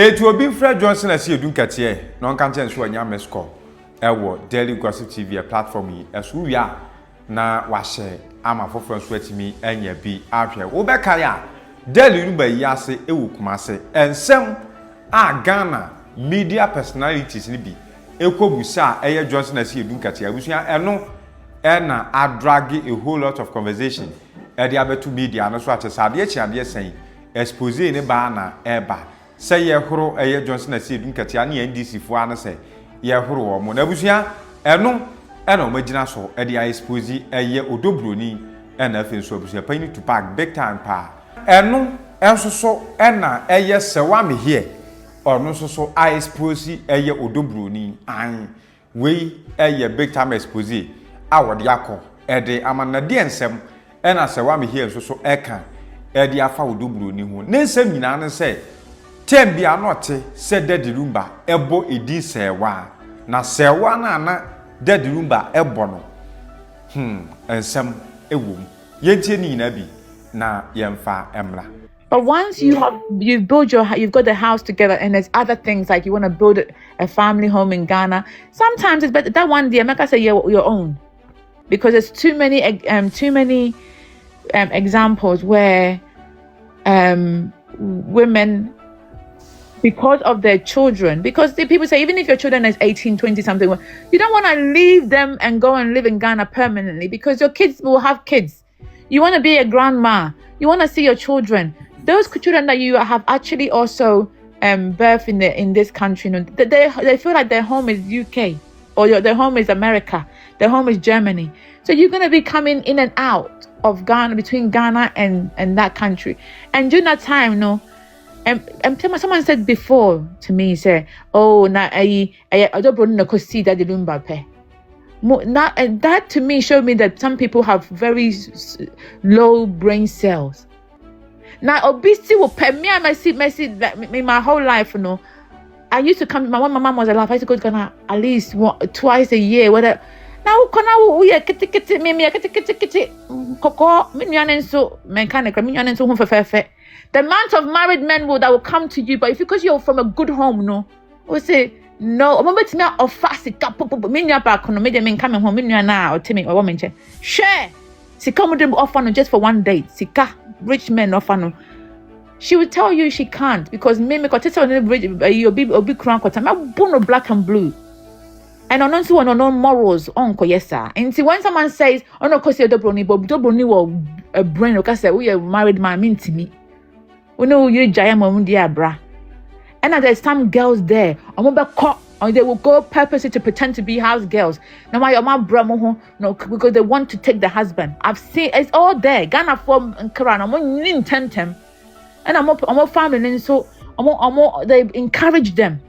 It will be Fred Johnson as you do Katier, non content so anya mesco. Ewo Daily Gossip TV platform as we are na washe ama for friends with me enya bi ahwe. Wo be kaya Daily Ruba yase ewu kumase ensem a Ghana media personalities ni bi ekobusa eye Johnson as you do Katier. Abusua eno na adragi a whole lot of conversation. E dia betu media no so atesade e chiade sen expose ne ba na eba. Say ye horo eye Johnson as you do Katier na NDC fo an say ye horo wo mo na busua eno magina so e dey expose eye Bronii na afi so busua pani to pack big time pa eno enso so na eye Serwaa Amihere ono so I expose eye Bronii an we eye big time expose awode akọ e dey amanade ensem na Serwaa Amihere so eka e dey afa Bronii ho ne nsem nyina ne say Tembi anote se Daddy Lumba ebo edi Serwaa na Serwaa na Daddy Lumba ebo no ensem ewom yentie ni na bi na yemfa emra. But once you've got the house together and there's other things like you want to build a family home in Ghana, sometimes it's better that one day America say your own, because there's too many examples where women, because of their children, because the people say even if your children is 18, 20 something, you don't want to leave them and go and live in Ghana permanently because your kids will have kids. You want to be a grandma. You want to see your children. Those children that you have actually also birthed in this country, you know, they feel like their home is UK or their home is America, their home is Germany. So you're going to be coming in and out of Ghana, between Ghana and that country. And during that time, you know, someone said before to me, say, "Oh, na I don't know could see that the Lumba pay." And that to me showed me that some people have very low brain cells. Now, obesity will pay me. I see my whole life, you know. I used to come. When my mom was alive, I used to go to Ghana at least twice a year. Whether now, we are kitty me koko so mechanic so for the amount of married men that will come to you, but if because you're from a good home, no, we say no. I'm about to now offer sika minya back no, maybe men coming home minya na or Timmy or woman share sika with them offer no just for one date. Sika rich men offer no. She will tell you she can't because me tell you be crown kwata me bono black and blue. And on also no morals on koyesa. And see when someone says, "Oh no, cause you're Bronii, but Bronii will a brain because say we are married man mean to me." We know you giant mom dear bra. And there's some girls there. Or they will go purposely to pretend to be house girls. No matter my bra no, because they want to take the husband. I've seen it's all there. Ghana form and Quran. I'm on intent them. And I'm more family and so they encourage them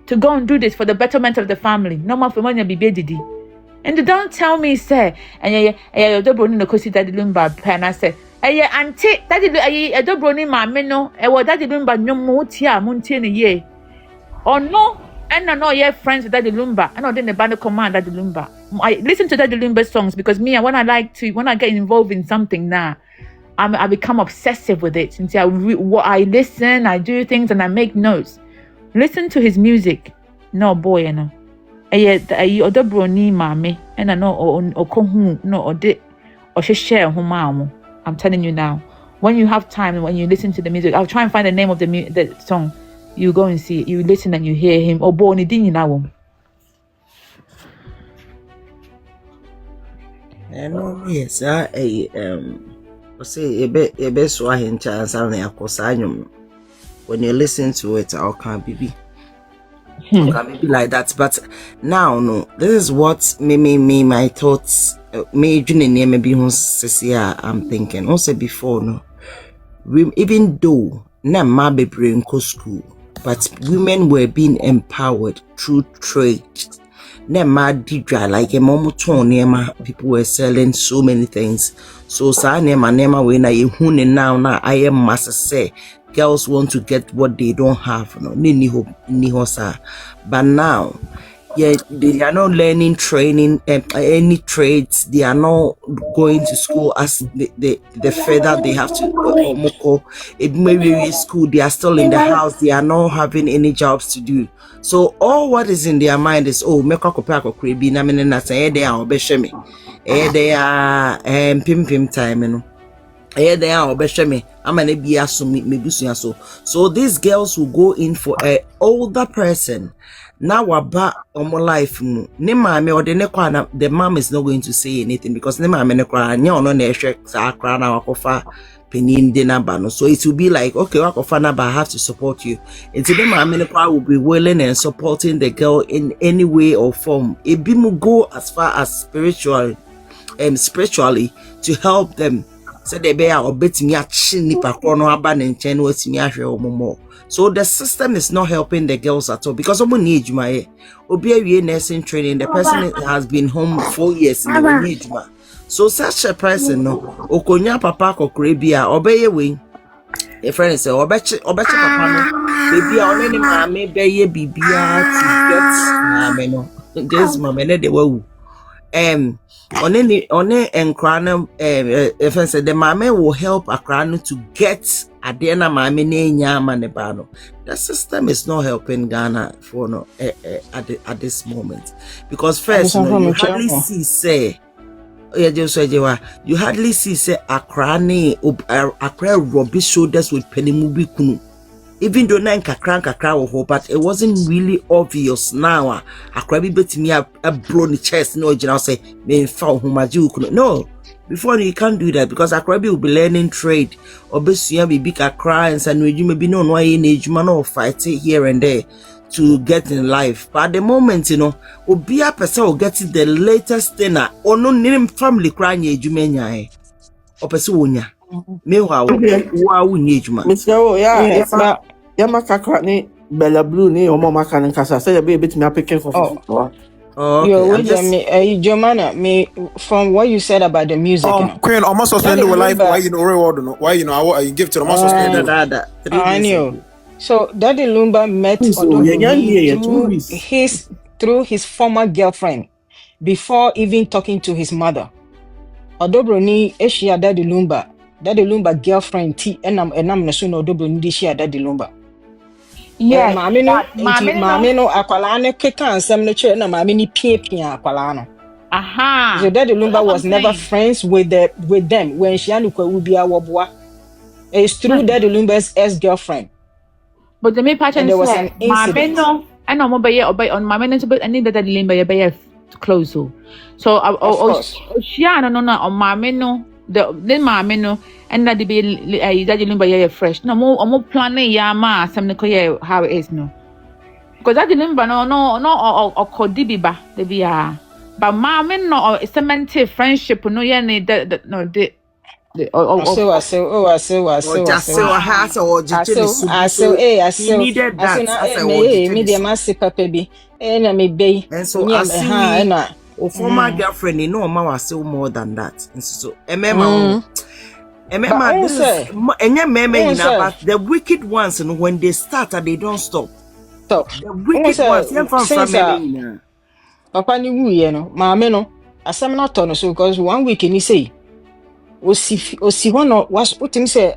to go and do this for the betterment of the family. No more for money be didi. And they don't tell me say and yeah Bronii no kosi Daddy Lumba pen I say auntie Daddy Bronii mama no Daddy Lumba nyom mo tia mo ntie ne ye or no and no yeah friends with Daddy Lumba and not in the band command Daddy Lumba. I listen to Daddy Lumba songs because when I get involved in something now I become obsessive with it. And I listen, I do things and I make notes. Listen to his music. No boy, you know. Bronii mame and I know or kohu no or de or share humamo. I'm telling you now. When you have time and when you listen to the music, I'll try and find the name of the song. You go and see it. You listen and you hear him. Or Bronii din now. Yes, say a bit swahing chance and Akosua. When you listen to it, I can't be like that. But now, no, this is what my thoughts, maybe I'm thinking. Also before, no, even though na ma be brain co school, but women were being empowered through trade. Na ma didra like a momoton people were selling so many things. So sa nema we na yehune now na I am must say. Girls want to get what they don't have, no. But now, Yeah, they are not learning training any trades. They are not going to school as the further they have to omoko. It maybe school, they are still in the house, they are not having any jobs to do. So all what is in their mind is, oh, make a copy na mene na say they are obesheme. They are pim time, you know. They are obesheme. I'm an ebia so me so these girls will go in for a older person. Now about omo life no ne maame or the mom is not going to say anything because ne maame ne kwa anya ono na ehwe sa akra na wakofa penin de number no, so it will be like, okay, wakofa number, I have to support you. Until the maame ne kwa will be willing and supporting the girl in any way or form. It be mu go as far as spiritually to help them. So they be a betimi achi nipa krono aba ne nchen no atimi ahwe omomo. So the system is not helping the girls at all because omo need juma obi awie nursing training, the person has been home 4 years in the need juma. So such a person no okonya papa kokore bia obeye we a friend say obeche papa no baby only ni maame beye bibia to get maame no this maame ne de wawu on enkra if I say the mama will help Akrano to get Adena mama nyama ne bano. The system is not helping Ghana for no at this moment because first you hardly see say you hardly see say Akra rubbish shoulders with penimubi kunu. Even though na kakra but it wasn't really obvious now. Akrabi betimi a Bronii chest no general say me fa humaji kuno. No, before you can't do that because Akrabi will be learning trade or besua be big akra and san you maybe no ejuma no fight here and there to get in life. But at the moment, you know, obia person will get the latest thing or no name family crying ejuma nya or person wonya. Meanwhile, wow, Mr. Yeah, Makakani, Bella Blue, ni or Mama can Nkansah. Say a bit me picking for. Oh, yo, wait a minute, Jomana, me from what you said about the music. Queen, almost suspended with life. Why you know reward? Why you know you give to the almost suspended? I knew. So Daddy Lumba met through his former girlfriend before even talking to his mother. Bronii eshia Daddy Lumba girlfriend T enam naso no Bronii di shia Daddy Lumba. Yes, Mami no akwala ne keka ansem no che na mami ni pia akwala no. Aha. So Daddy Lumba was never friends with them when she anu kwa ubia woboa. It's through Daddy Lumba's ex-girlfriend. But the me pattern there was an incident. Mami no I know obey on Mami no but I need Daddy Lumba be close so she no on Mami no the Mami no and that be Daddy Lumba fresh no more planning ya ma some ne how it is no because Daddy Lumba no or kodibiba the be but Mami no or cemented friendship no yeah no the former girlfriend, you know, was still more than that. And so, this is but the wicked ones, and when they start, they don't stop. So, the wicked ones, Papa ni wu ye no, maame no, asem na to no so because 1 week ni say, osi hono was utim say,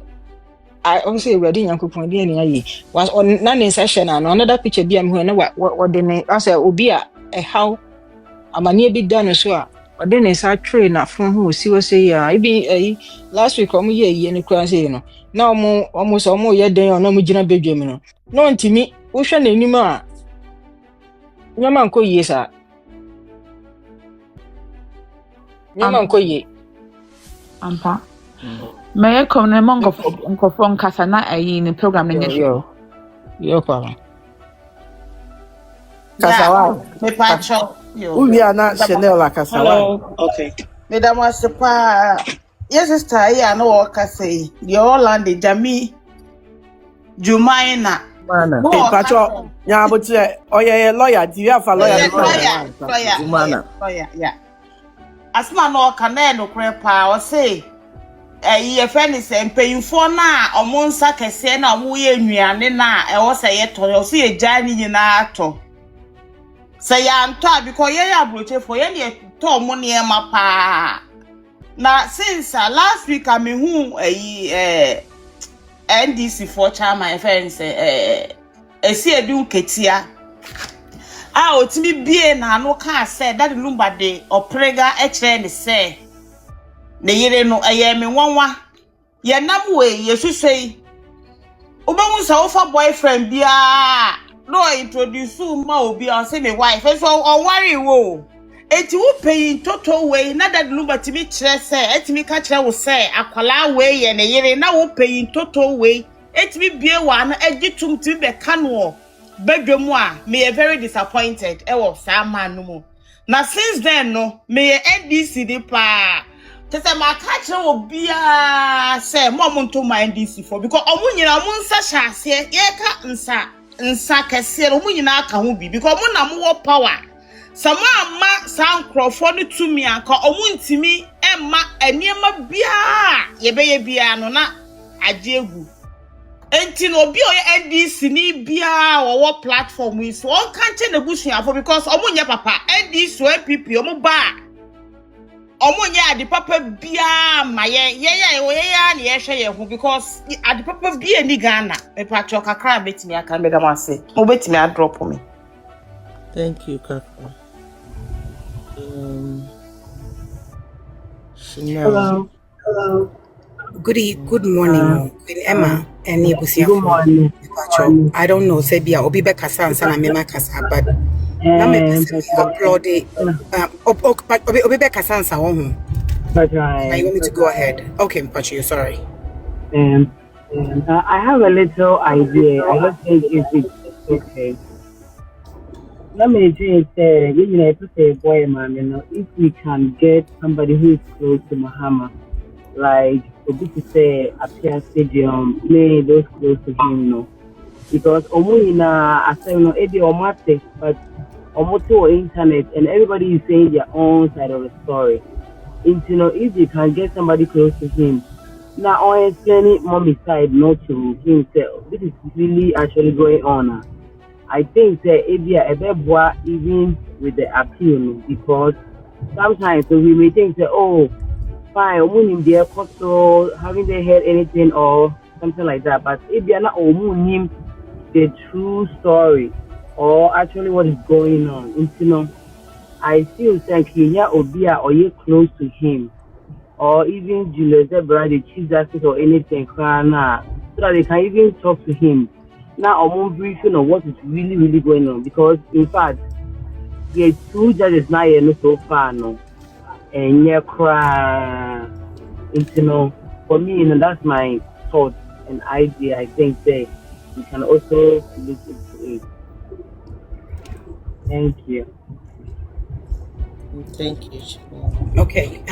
I also ready Yankopon dey na ye was on na ne session and another picture bi am na what dey I say obi a how amani bi done so a ode ne sa train na from who see we say ya even last week omo ye ni kran say no na omo so omo ye den na omo gina bedwam no no ntimi wo hwe na enim a nyama nko ye sa nyama nko ye ampa me come na mongo nkofo nkasa na ayi ni program na yo kwa Kasawa me pacho yo we are not Chanel la Kasawa. Okay madam waspa yes sister ya no waka say the Holland Jami Jumaina Mana pacho nya but oye lawyer do you have a lawyer lawyer yeah asma no kana no krepa o say ye friend is mpayinfo na omonsa kese na omo ye nnuane na e wo say ye to o say ye jani nyina ato Say ya ntwa because ye ya broche for ye ne to mo ne ma pa. Na since last week I mean who NDC for chairman friends esi edu ketia otimi bie na no ka say that lumba de oprega ekre ne say ne yire no me nwanwa ye nam we ye hwehwei obahu sa ofa boyfriend bia no introduce ma obi o say me wife so on worry wo eti wo pay toto we na that lumba timi kire say etimi ka kire wo say akwala we ye ne yire na wo pay toto we etimi bie wa na egitum timi be kanu bedwemu a me very disappointed e wo sa man no mu na since then no me NDC di pa tese ma ka kire wo bia say mo nto ma NDC for because omunyina mo nsa hyase ye ka nsa kese omunyina aka ho bi because mo na mo wo power sama ma san crofo no tumi anka omuntimi emma eniema bia ye beye bia no na agegu enti no obi oye NDC ni bia wo platform is so on kanche na busuafo because omunye papa NDC MPP omu ba omunye adi papa bia ma ye ya na ye hwe ye ho because adi papa bia ni Ghana me pacho kakra betimi aka mega mase mo betimi a drop me. Thank you, Kaka. Hello. Good morning, Queen Emma and Good morning. I don't know, Sebia, Obi be kasa and sana mema kasa, but na me upload it. Obi be kasa and sa ohu. You want me to go ahead? Okay, Mpacho, sorry. I have a little idea. I don't think it's okay. Let me just say, boy, man, you know, if we can get somebody who is close to Muhammad, like to say Apia Stadium, play those close to him, you know, because I say, you know, Eddie Omate, but Omoto internet, and everybody is saying their own side of the story. And, you know, if you can get somebody close to him, now I explain mommy's side, not to himself. This is really actually going on. I think that even with the appeal, because sometimes we may think that, oh, fine, haven't they heard anything or something like that, but if they are not the true story or actually what is going on, you know, I feel like Kenya Obia or you close to him, or even Julius Zebra, the chief justice or anything, so that they can even talk to him. Now I'm briefing on what is really going on, because in fact the two judges now so far no and you know, for me, you know, that's my thought and idea. I think that we can also look into it. Thank you. Thank you. Okay,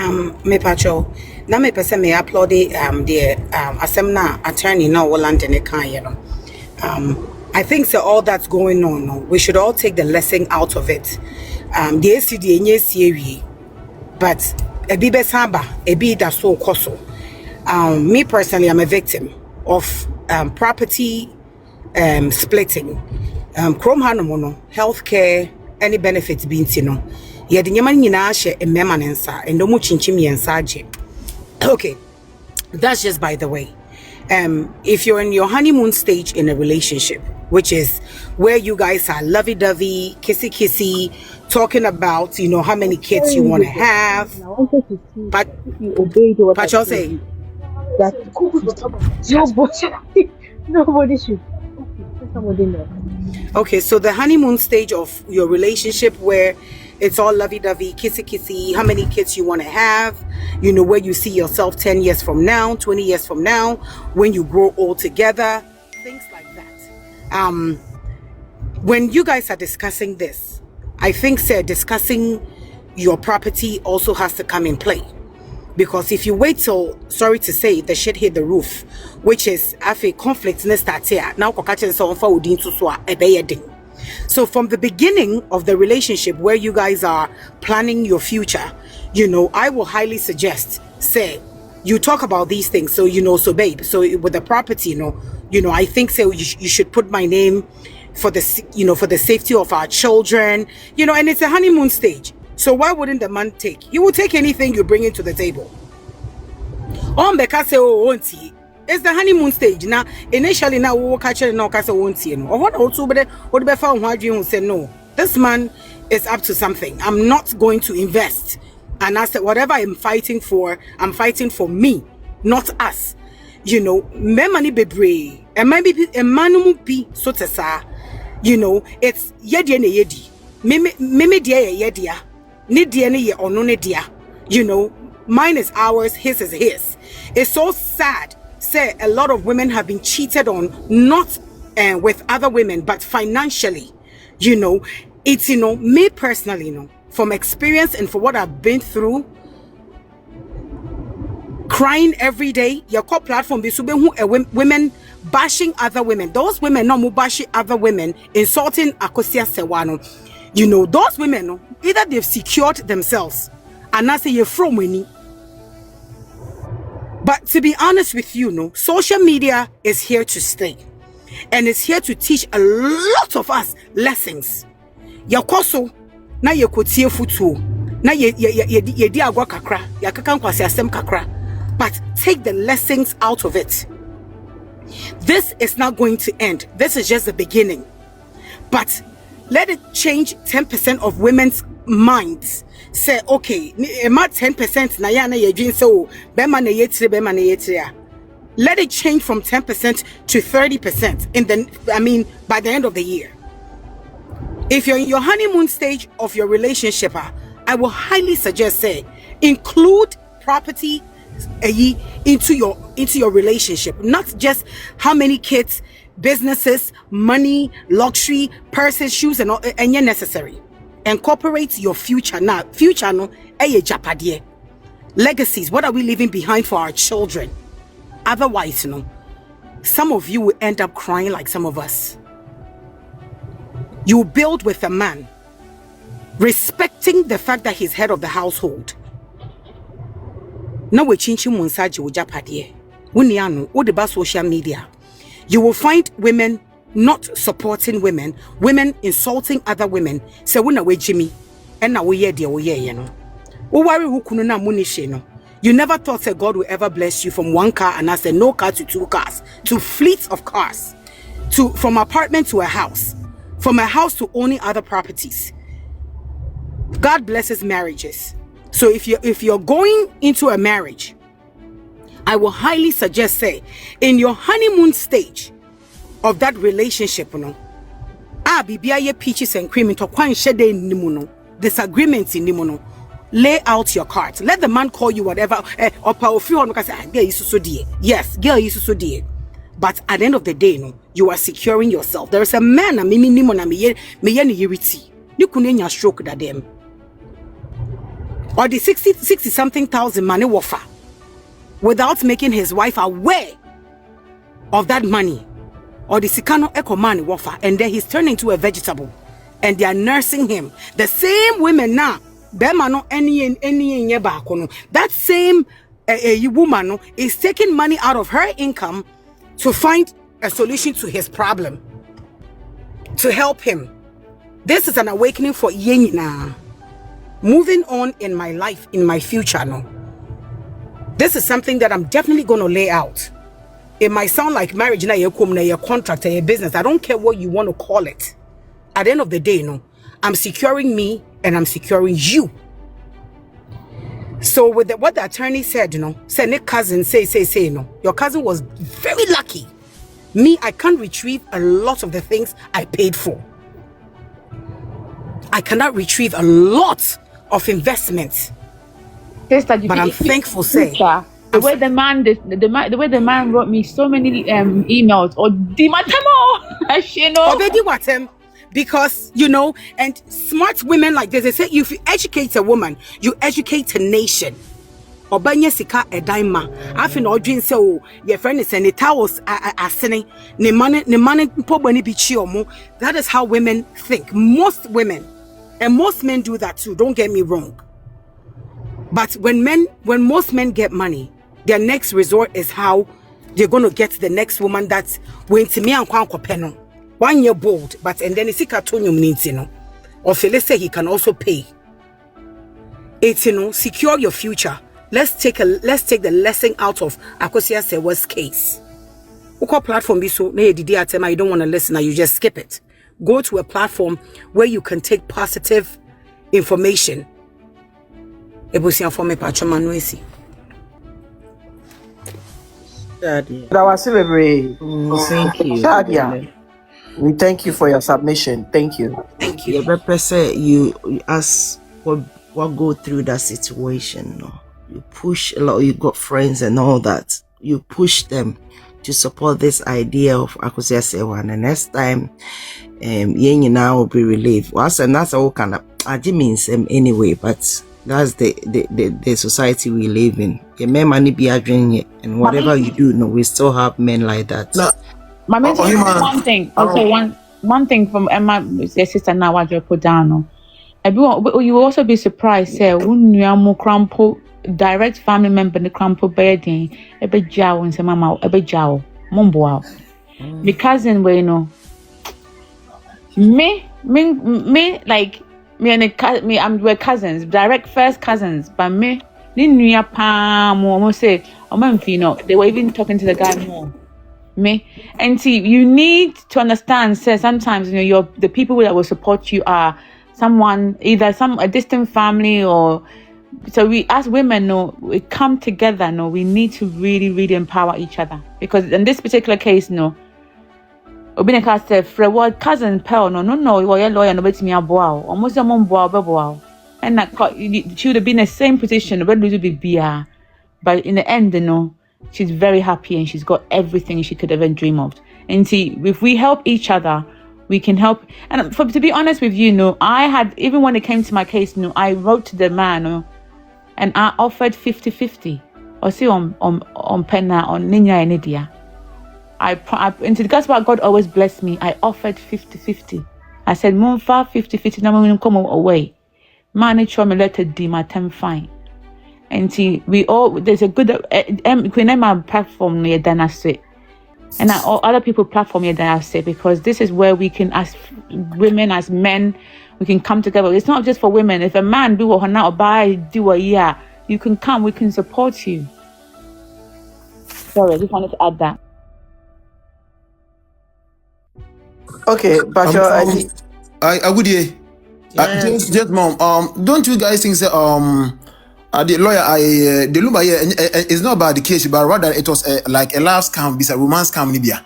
me pacho. Na me pese me upload the asemna attorney now London e kan you know. I think so all that's going on, no, we should all take the lesson out of it. The ACD enye siewie, but ebi be samba, ebi da so koso. Me personally, I'm a victim of property splitting. Chrome hanomono, healthcare, any benefits being no. Ye the nyaman nyina hye emema nensa, endo mu chinchim yensa agye. Okay, that's just by the way. If you're in your honeymoon stage in a relationship, which is where you guys are lovey-dovey, kissy-kissy, talking about, you know, how many kids you want to have. But you obeyed what I say. That nobody should. Okay, so the honeymoon stage of your relationship where it's all lovey-dovey, kissy-kissy, how many kids you want to have, you know, where you see yourself 10 years from now, 20 years from now, when you grow old together, things like that. When you guys are discussing this, I think, sir, discussing your property also has to come in play. Because if you wait till, sorry to say, the shit hit the roof, which is, after conflict, now, so from the beginning of the relationship where you guys are planning your future, you know, I will highly suggest, say, you talk about these things. So, you know, so babe, so with the property, you know, I think so you should put my name for the safety of our children, and it's a honeymoon stage. So why wouldn't the man take? He will take anything you bring into the table. It's the honeymoon stage. Now, initially, now we catch it now because won't see no. Or what also, but what be found why you say no? This man is up to something. I'm not going to invest. And I said, whatever I'm fighting for me, not us. Me money be brave. And maybe a manu be so to say, it's yedi ne yedi. Me dia yedia. Ni dia ne ye or no ne dia. Mine is ours, his is his. It's so sad. Say a lot of women have been cheated on, not with other women, but financially. It's me personally, from experience and for what I've been through, crying every day. Your core platform be women bashing other women. Those women no bashing other women, insulting Akosua Serwaa. Those women either they've secured themselves and I say you're from winning. But to be honest with you, social media is here to stay. And it's here to teach a lot of us lessons. Yakoso, na yekotie futu, na ye di agwa kakra, yakaka nkwasi asem kakra. But take the lessons out of it. This is not going to end. This is just the beginning. But let it change 10% of women's minds. Say, okay, ma 10% na ya na ye dream so bema na yetire. Let it change from 10% to 30% by the end of the year. If you're in your honeymoon stage of your relationship, I will highly suggest include property into your relationship, not just how many kids, businesses, money, luxury, purses, shoes, and all, and you're necessary. Incorporate your future now. Future no, japadie. Legacies. What are we leaving behind for our children? Otherwise, some of you will end up crying like some of us. You build with a man, respecting the fact that he's head of the household. Now we change munsaji japadie. Unianu, what about social media? You will find women not supporting women insulting other women. Say we na we Jimmy, and now we worry who kununa munishi no. You never thought that God will ever bless you from one car and I said no car to two cars, to fleets of cars, from apartment to a house, from a house to owning other properties. God blesses marriages. So if you're going into a marriage, I will highly suggest in your honeymoon stage of that relationship, bibia ye peaches and cream into kwan shede nimuno, disagreements in nimuno. Lay out your cards. Let the man call you whatever. Or power free on because girl is so dear. Yes, girl is so dear. But at the end of the day, you are securing yourself. There is a man mimi nimona me yen yiriti. You couldn't stroke that them. Or the 60 something thousand money wafa without making his wife aware of that money. Or the Sikano Eco money wafa, and then he's turning into a vegetable. And they are nursing him. The same women now. That same woman is taking money out of her income to find a solution to his problem, to help him. This is an awakening for Yenina. Moving on in my life, in my future, this is something that I'm definitely going to lay out. It might sound like marriage, your contract, your business. I don't care what you want to call it. At the end of the day, I'm securing me and I'm securing you. So with what the attorney said, said Nick cousin say, your cousin was very lucky. Me, I can't retrieve a lot of the things I paid for. I cannot retrieve a lot of investments. But I'm thankful, the way the man wrote me so many emails or because and smart women like this, they say if you educate a woman, you educate a nation. Obanya sika edaima afin odwin say oh your friend is any towels asene ne money pobani bichi omo. That is how women think. Most women and most men do that too, don't get me wrong. But when most men get money, their next resort is how they're going to get the next woman that's going to me and Kwankopeno. 1 year bold, but and then it's katonyum needs, or let's say he can also pay. It's secure your future. Let's take the lesson out of Akosua Serwaa's case. Uko platform be so you don't want to listen, you just skip it. Go to a platform where you can take positive information. Ebusia for me pacho manuesi. That was celebrate. Thank you. Shadia. We thank you for your submission. Thank you. Thank you. You as what go through that situation, no? You push a lot, you got friends and all that. You push them to support this idea of Akosua Serwaa. And the next time, now will be relieved. Well, and that's all kind of, I didn't mean anyway, but that's the society we live in. Your men money be doing, and whatever you do, no, we still have men like that. No. My one thing. Okay, one thing from Emma, your sister now, what you put down. Everyone, you will also be surprised. Say, direct family member the crampo bedding, ebe jaw and say mama, ebe jaw, mumbo. My cousin, we know. Me, like me, we're cousins, direct first cousins, but me, they were even talking to the guy more. Me, and see, you need to understand, say, sometimes, the people that will support you are someone, either a distant family or, so we as women, we come together, we need to really, really empower each other. Because in this particular case, Obineka said, Freward cousin Pearl, no, you're lawyer, no, bet me a bow, almost a mom bow, and that she would have been in the same position, but in the end, she's very happy and she's got everything she could ever dream of. And see, if we help each other, we can help. And to be honest with you, I had, even when it came to my case, I wrote to the man, and I offered 50-50. Or see on penna on Ninya and Nidia. And that's why God always blessed me. I offered 50-50. I said, Mumfa 50-50, now I'm come away. Manage me letter D my 10 fine. And see, there's a good Queen Emma platform near Danase. And other people platform here that I say, because this is where we can, as women, as men, we can come together. It's not just for women. If a man do what now buy do a year, you can come. We can support you. Sorry, I just wanted to add that. Okay, but I would just mom. Don't you guys think the lawyer, the lumba here, it's not about the case, but rather it was like a love scam, it's a romance scam, Libya.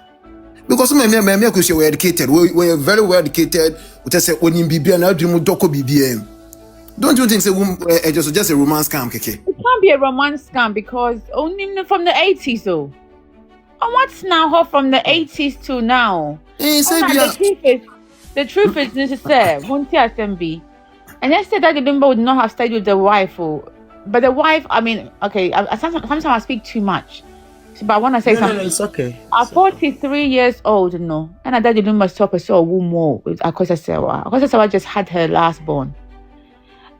Because some men were educated, we were very well educated. We just say, when you be an dream, doko BBM. Don't you think it's just a romance scam, Keke? It can't be a romance scam because only from the 80s, though. And what's now from the 80s to now? The truth is necessary. Won't you SMB? And yesterday, that the Limba would not have stayed with the wife, but the wife, I mean, okay, sometimes I speak too much. But I want to say something. No, it's okay. I'm 43 years old, and I did not stop a so more with Akosua Serwaa. Akosua Serwaa just had her last born.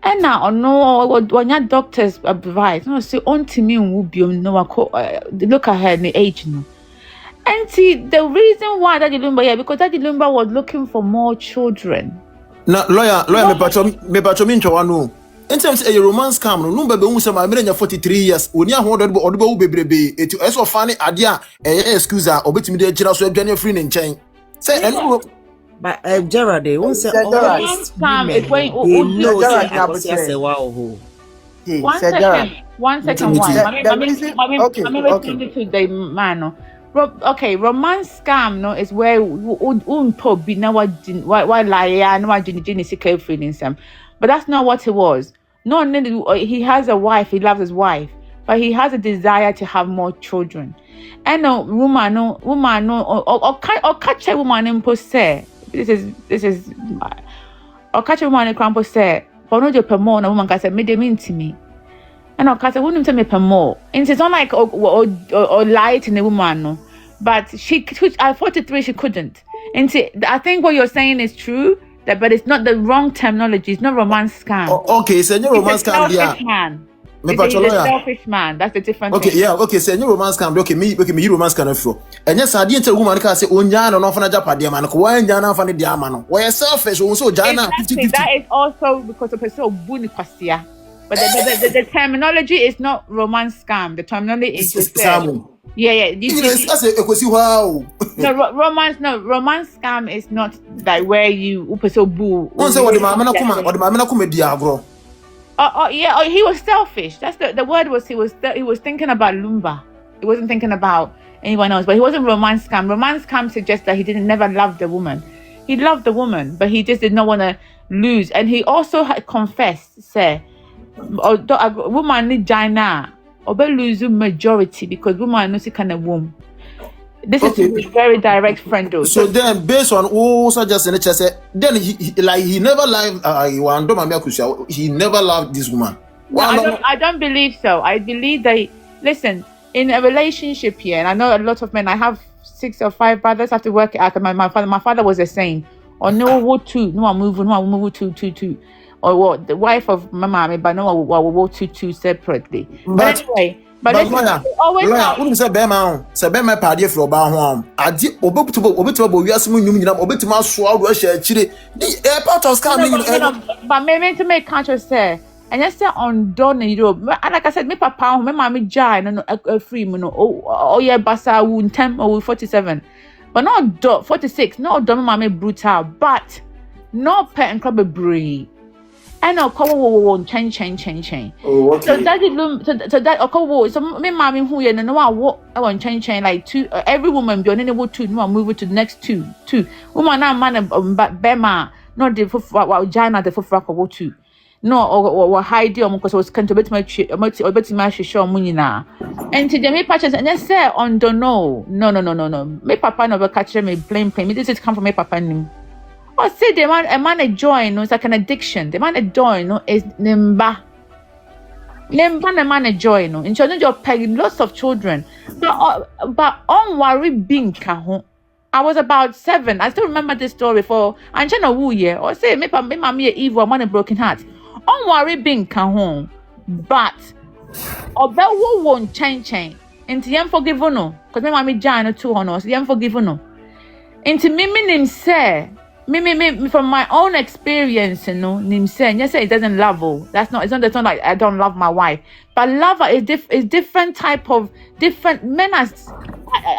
And now, when your doctors advise, so on to me, look at her in the age, And see, the reason why Daddy Lumba here, because Daddy Lumba was looking for more children. Now, lawyer, me pacho mincho wanu. In terms of a romance scam, no baby unsa ma menya 43 years. Oni ahodo odo bebrebe. Eti eso fane adia excuse obetimi de kira so adwane free ne nchen. Say eno but Gerard, they won't say romance scam is when one second. Okay, romance scam is where be now why lie no Jenny free some. But that's not what it was. No, he has a wife, he loves his wife, but he has a desire to have more children. And woman or catch a woman in posse. This is or catch a woman in crampo say, for no per more, a woman can say, made mean to me. And I'll catch a woman to me per more. And it's not like or lie to the woman, no. But at 43 she couldn't. And see, I think what you're saying is true. But it's not the wrong terminology. It's not romance scam. Okay, it's a romance scam. Me He's a lawyer. selfish man. That's the different Okay, thing. yeah, okay. Say new romance scam. Okay, me romance scam for. And yes, I didn't tell woman can say onya no fana japa dia man. Ko onya na fana dia man. We selfish. So jana Exactly. That is also because of person buni kwasia. But the terminology is not romance scam. The terminology is just yeah. That's a equasi wow. Romance scam is not like where you upeso boo. One say what the mama come dia agro. Yeah, he was selfish. That's the word was he was thinking about Lumba. He wasn't thinking about anyone else. But he wasn't romance scam. Romance scam suggests that he never loved the woman. He loved the woman, but he just did not want to lose. And he also had confessed, say, woman need China or lose majority because woman knows kind of womb. This is a very direct friend though. So then, based on all suggestions, then he never loved he never loved this woman. No, I don't believe so. I believe that listen, in a relationship here, and I know a lot of men. I have 6 or 5 brothers. I have to work at my father was the same. Or no, what two? No, I move two. Or what? The wife of my mommy, but no, I will two separately. But anyway. But always wouldn't say Bema party for about home. I did obetubo we are some obetuma swallow share chile. The airport was coming. But maybe to make conscious say, and yes, on done in Europe. And like I said, my papa, my mommy jai no a free mono. Oh yeah, basa wound 10 or 47. But not 46, not dumb mommy brutal, but not pet and club breed. I know Kwadwo chain. Oh, okay. So that so me mommy who you know I want chain like 2 every woman be on any 2 no move to the next 2 woman na man bema not the for China the for 2 no or hide because was can't bet my show money na and to me patches and just say on don't know no me papa never catch me plain me this is come from me papa name. Oh, see, the man a joy, no, it's like an addiction. The man a joy, no, is nimba. Nimba the man a joy, no. And children just peg lots of children. But on worry being kahon. I was about 7. I still remember this story for Anjana Wu year. Or say me mommy evil, man a broken heart. On worry being kahon. But obe wo won't change. Into yam forgiven no. Because me mommy Jana 2 honors, yam forgiven no. Into me nim say. Me from my own experience, you know, Nim saying yes, it doesn't love all. It's not like I don't love my wife, but love is different type of different men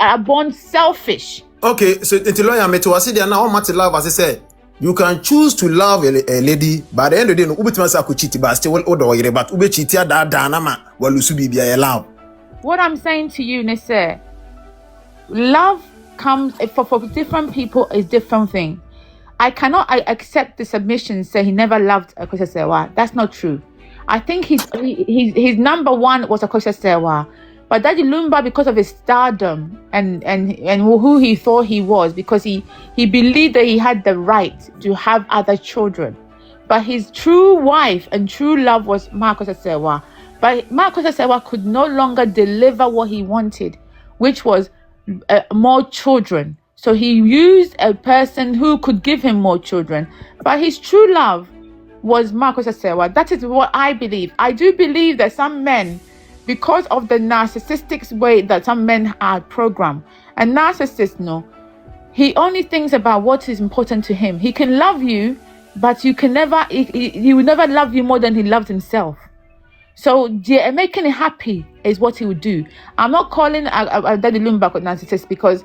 are born selfish. Okay, so the lawyer me to say there now how much love as I said. You can choose to love a lady, but at the end of the day, no ube timasa ku cheat, but still order you but ube cheat ya da nama walusu bibia love. What I'm saying to you, Nisse, love comes for different people is different thing. I cannot accept the submission say he never loved Akosua Serwaa. That's not true. I think his number one was Akosua Serwaa. But Daddy Lumba, because of his stardom and who he thought he was, because he believed that he had the right to have other children. But his true wife and true love was Akosua Serwaa. But Akosua Serwaa could no longer deliver what he wanted, which was more children. So he used a person who could give him more children. But his true love was Akosua Serwaa. That is what I believe. I do believe that some men, because of the narcissistic way that some men are programmed, a narcissist, no, he only thinks about what is important to him. He can love you, but you can never, he will never love you more than he loves himself. So making it happy is what he would do. I'm not calling Daddy Lumba a narcissist because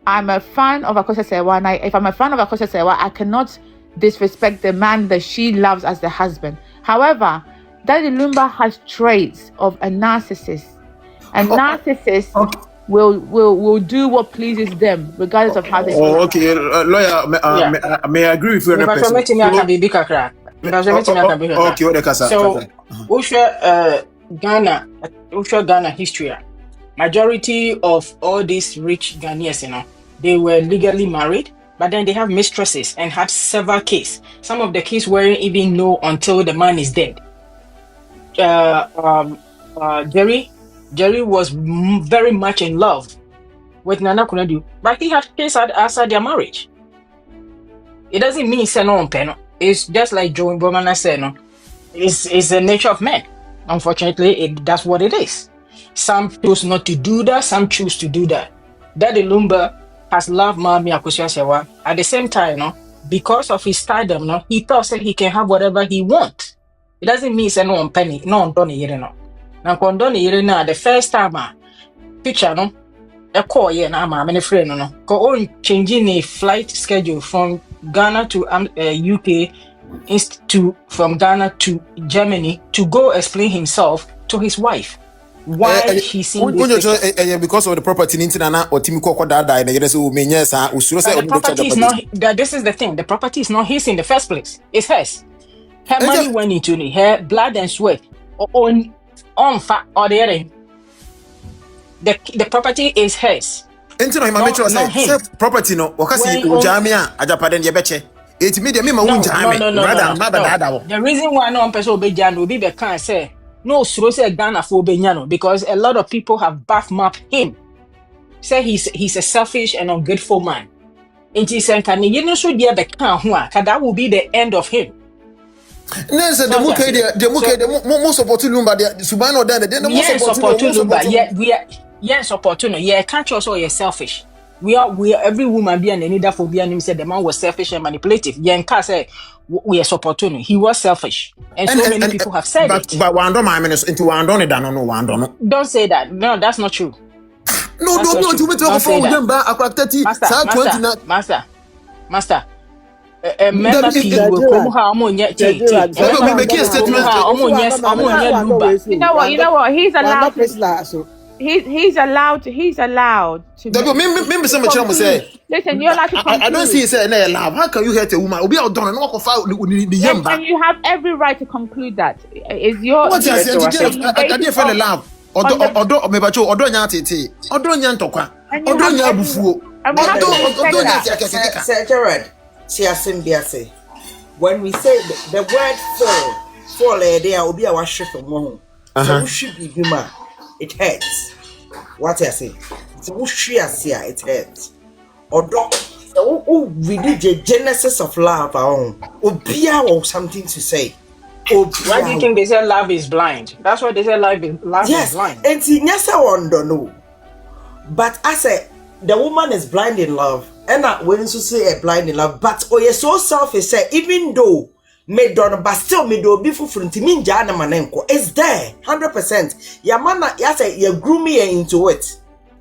I'm a fan of Akosua Serwaa, and if I'm a fan of Akosua Serwaa, I cannot disrespect the man that she loves as the husband. However, Daddy Lumba has traits of a narcissist. A narcissist will do what pleases them, regardless of how they feel. Okay, lawyer, may I agree with you? Okay, what the so, Ghana history. Majority of all these rich Ghanaians, they were legally married, but then they have mistresses and had several kids. Some of the kids weren't even known until the man is dead. Jerry was very much in love with Nana Kunadu, but he had kids outside their marriage. It doesn't mean no. It's just like Joe Bomana said, no. It's the nature of men. Unfortunately, that's what it is. Some choose not to do that, some choose to do that. Daddy Lumba has loved Mami Akosua Serwaa. At the same time, no, because of his stardom, no, he thought that he can have whatever he wants. It doesn't mean say no on penny, no on Donny Yere no. Now on Donny Yere now, the first time picture no, a call yeah na many friend no. Go on changing a flight schedule from Ghana to UK from Ghana to Germany to go explain himself to his wife. Why he seen this because of the property in Nana or Timiko Dada and the property is not that. This is the thing. The property is not his in the first place. It's hers. Her money went into it. Her blood and sweat on fat or the other. The property is hers. Property no. Ujamia Ajapaden Yebeche. It's me the me no. The reason why no person obey Jan will be the can say. No, so say Ghana for Benyano because a lot of people have back-mapped him. Say he's a selfish and ungrateful man. And he said, "Can you know so dear the can that will be the end of him." No, sir, the most support to Lumba, the Subano, then the most support to Lumba. Yes, opportunity. Yeah, can't also you're selfish. We are every woman being any that for being said the man was selfish and manipulative. Yeah, Nkansah said we are supporting. He was selfish, and so many people have said it. But one don't mind into one don't it. Don't say that. No, that's not true. No, don't you talk for them back. Master. Member people will come how You know what? He's allowed to. He's allowed to. Listen, you're allowed to. I don't see say allowed. How can you hurt a woman? And you have every right to conclude that. Is your. What I didn't fall in love. When we say the word fall there will be our shift from home. So should be human. It hurts. What I say? So it hurts. Although we did the genesis of love our own. Obia or something to say. Why do you think they say love is blind? That's what they say love is blind. And yes, I don't know. But I say the woman is blind in love. And I when you say a blind in love, but you're so selfish, say even though me don't but still me do be for me jana manenko it's there 100%. Yamana say you groom me into it.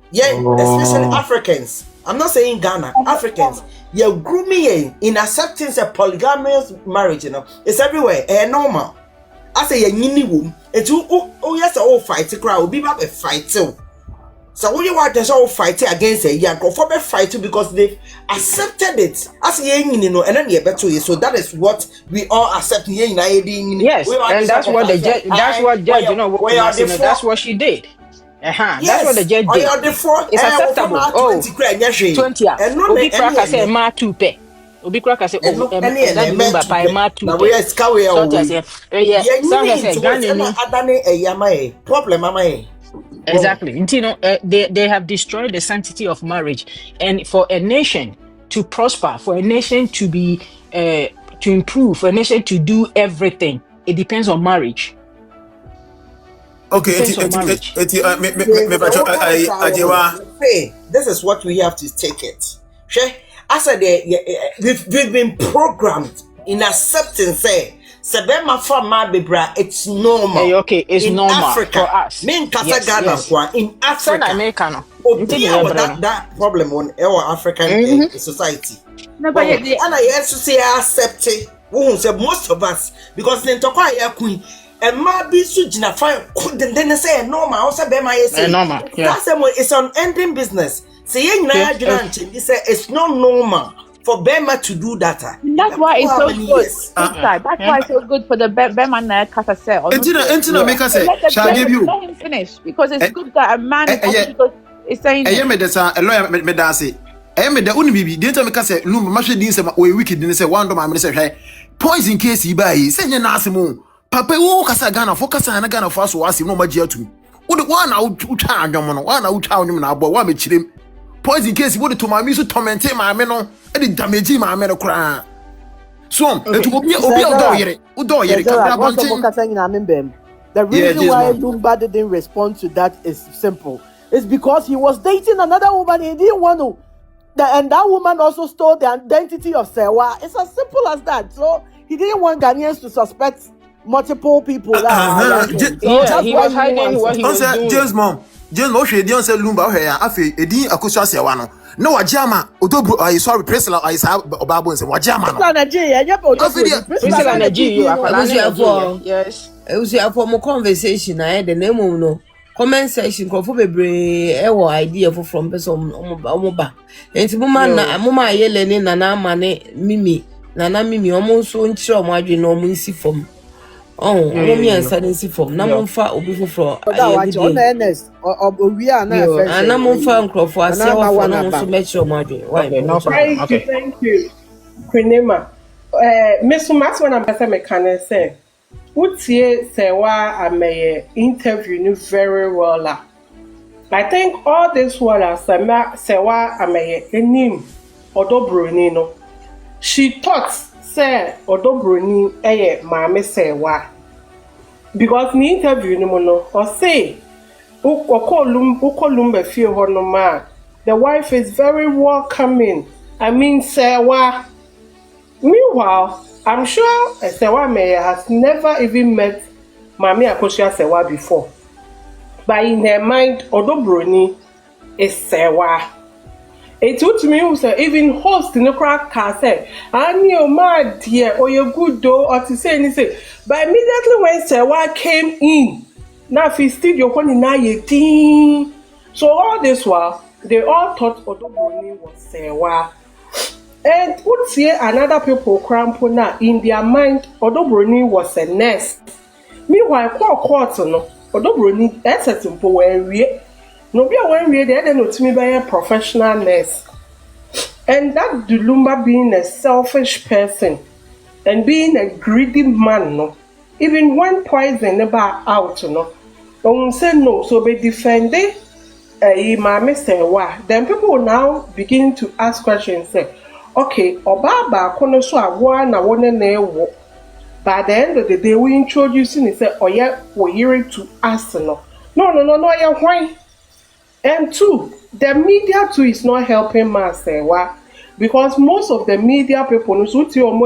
Yeah, especially Africans. I'm not saying Ghana, Africans. You groom me in accepting a polygamous marriage, you know. It's everywhere. Normal. I say you nini womb. It's yes all fight crowd be back a fight too. So when you want to all fight against a young for fight too because they've accepted it. As you know, and then you better so that is what we all accept. Yes, and that's what the judge. That's what judge. You know, that's what she did. Yes, that's what the judge did. It's acceptable. 20. Obi Kraka say ma 2 pe. Obi Kraka say that number by ma 2 pe. Problem exactly. You know, they have destroyed the sanctity of marriage, and for a nation to prosper, for a nation to be to improve, for a nation to do everything, it depends on marriage. Okay, this is what we have to take it. I said we've been programmed in accepting it's normal. Okay, it's in normal Africa, for us. Nkansah Ghana in Africa. That problem on our African society. No, but and I also say accept it. Most of us because then to quite queen. And my be sujina fine. Then say normal. Also be my say normal. That's it's an ending business. Say it's not normal for Bema to do that. That's why it's so good. That's why it's so good for the Bema and Nkansah say. Until make us say, shall I give you? Let him finish because it's good that a man is saying. I am a lawyer. Me dance. I am the only baby. Didn't make us say, "No, my didn't say we wicked." Didn't say one. My minister say, "Points in case he buy." Say you nasimu. Papa, wo kasa Ghana, focus on Ghana for us. Was no magia to me. What one out child, one out child, but one with him. Points in case he wanted to my music torment my men on any damage my men cry. So, it will be the The reason yes, why ma'am. Lumba didn't respond to that is simple. It's because he was dating another woman. He didn't want to. And that woman also stole the identity of Serwaa. It's as simple as that. So he didn't want Ghanaians to suspect multiple people. Yeah, he was hiding what he was doing. James mom, she didn't say Lumba here. Afi, Edi Akosua Serwaa. No, Wajama, Odobro, I sorry, Priscilla, I saw Obabo and say, Wajama. Yes. It was a form of conversation. I had the name of no comment section. Call for baby, idea for from person Omoba. And Mama yelling Nana Mane, Mimi, Nana Mimi, almost so unsure my no see from. Oh, me and suddenly see from Namonfa or before for honest or we are now. And Namonfa and for us, I want to make sure my Thank you, Quinema. Miss Max, when I'm better, can say. Utie Serwaa Amihere interview very well. I think all this while Serwaa Amihere enim odo Bronii no. She thought say odo Bronii maame Serwaa. Because ni interview ni mo no or say ukolum be fie ho no ma. The wife is very welcoming. I mean Serwaa. Meanwhile, I'm sure Serwaa Amihere has never even met Mami Akosua Serwaa before. But in her mind, odo Bronii is Serwaa. It would me who say even host in the crack car say, and you mad dear or you good though or to say anything. But immediately when Serwaa came in, now if he still your one in a so all this while they all thought odo Bronii was Serwaa. And would see another people crampo now in their mind, odo Bronii was a nest. Meanwhile, quarter no, odo Bronii that's a simple way. No be when we they don't to me by a professional nurse. And that Lumba being a selfish person and being a greedy man, no, even when poison never out, no, don't say no, so be defending Mami Serwaa. Then people will now begin to ask questions, say, okay, Obaba kono so agwa na wone na ewo. By the end of the day, we introducing it say, oh yeah, we're hearing to us no. No, yeah, why? And two, the media too is not helping Serwaa because most of the media people, they don't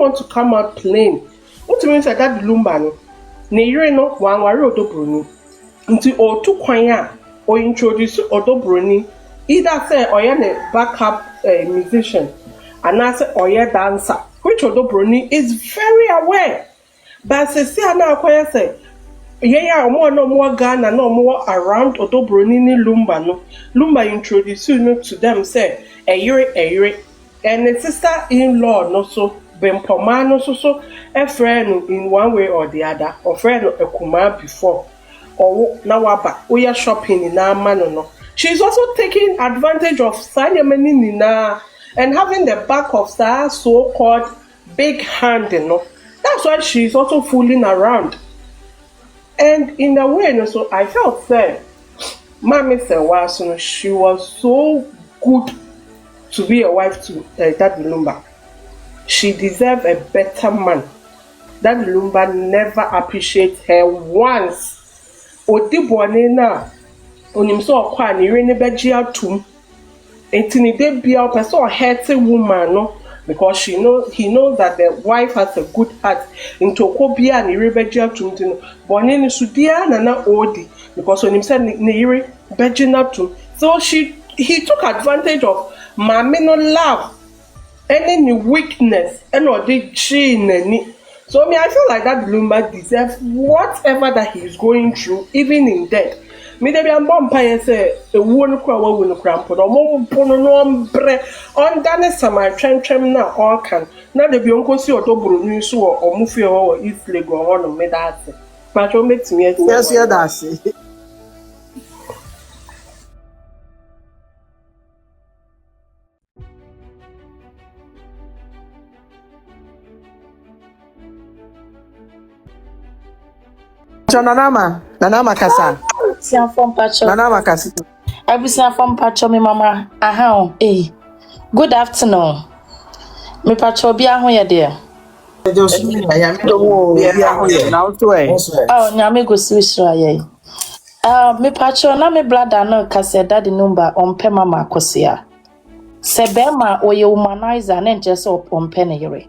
want to come out plain. What means that Lumba no, ne no wan wari odo Bronii. Until o tu kwanya or introduce odo Bronii. Either say or a backup musician and I say or a dancer, which odo Bronii is very aware. But say na akwaya say no more Ghana no more around odo Bronii ni Lumba no. Lumba introduce you to them say a year and the sister-in-law no so bempoma no so a friend in one way or the other or friend a kuma before or now waba we are shopping in our man no. She's also taking advantage of Sanyamani Nina and having the back of that so-called big hand, you know. That's why she's also fooling around. And in a way, so I felt that Mami Serwaa, she was so good to be a wife to that Lumba. She deserved a better man. That Lumba never appreciated her once. Odibwane na. Onim so kwa ni re ne beji atum entini de bia person hurt woman no because he knows that the wife has a good heart into ko bia ni re beji atum tino bone ni sudia na na odi because onim say ni re beji atum so he took advantage of mama no love any weakness and or the gene. So I feel like that Lumba deserves whatever that he is going through even in death. Me dey be ambompa say ewu no kwa wawu no krampo no mo pono no ombre onda ne sama twentwem na all can na dey be onkosi odo Bronii so o omufie ho East Lagos ho no me that but o metimi ati yes yeah that's Nanama kasa. Sian from Pacho. Nanama kasa. Abusian from Pacho, me mama. Aha, good afternoon. Me Pacho bi aho ye there. Just I am Oh, yeah. Now to oh, nyame go see Israel. Me patcho na me brother no kase daddy number on pe mama Akosua. Sebema oye humanizer na nje se opompe ne yere.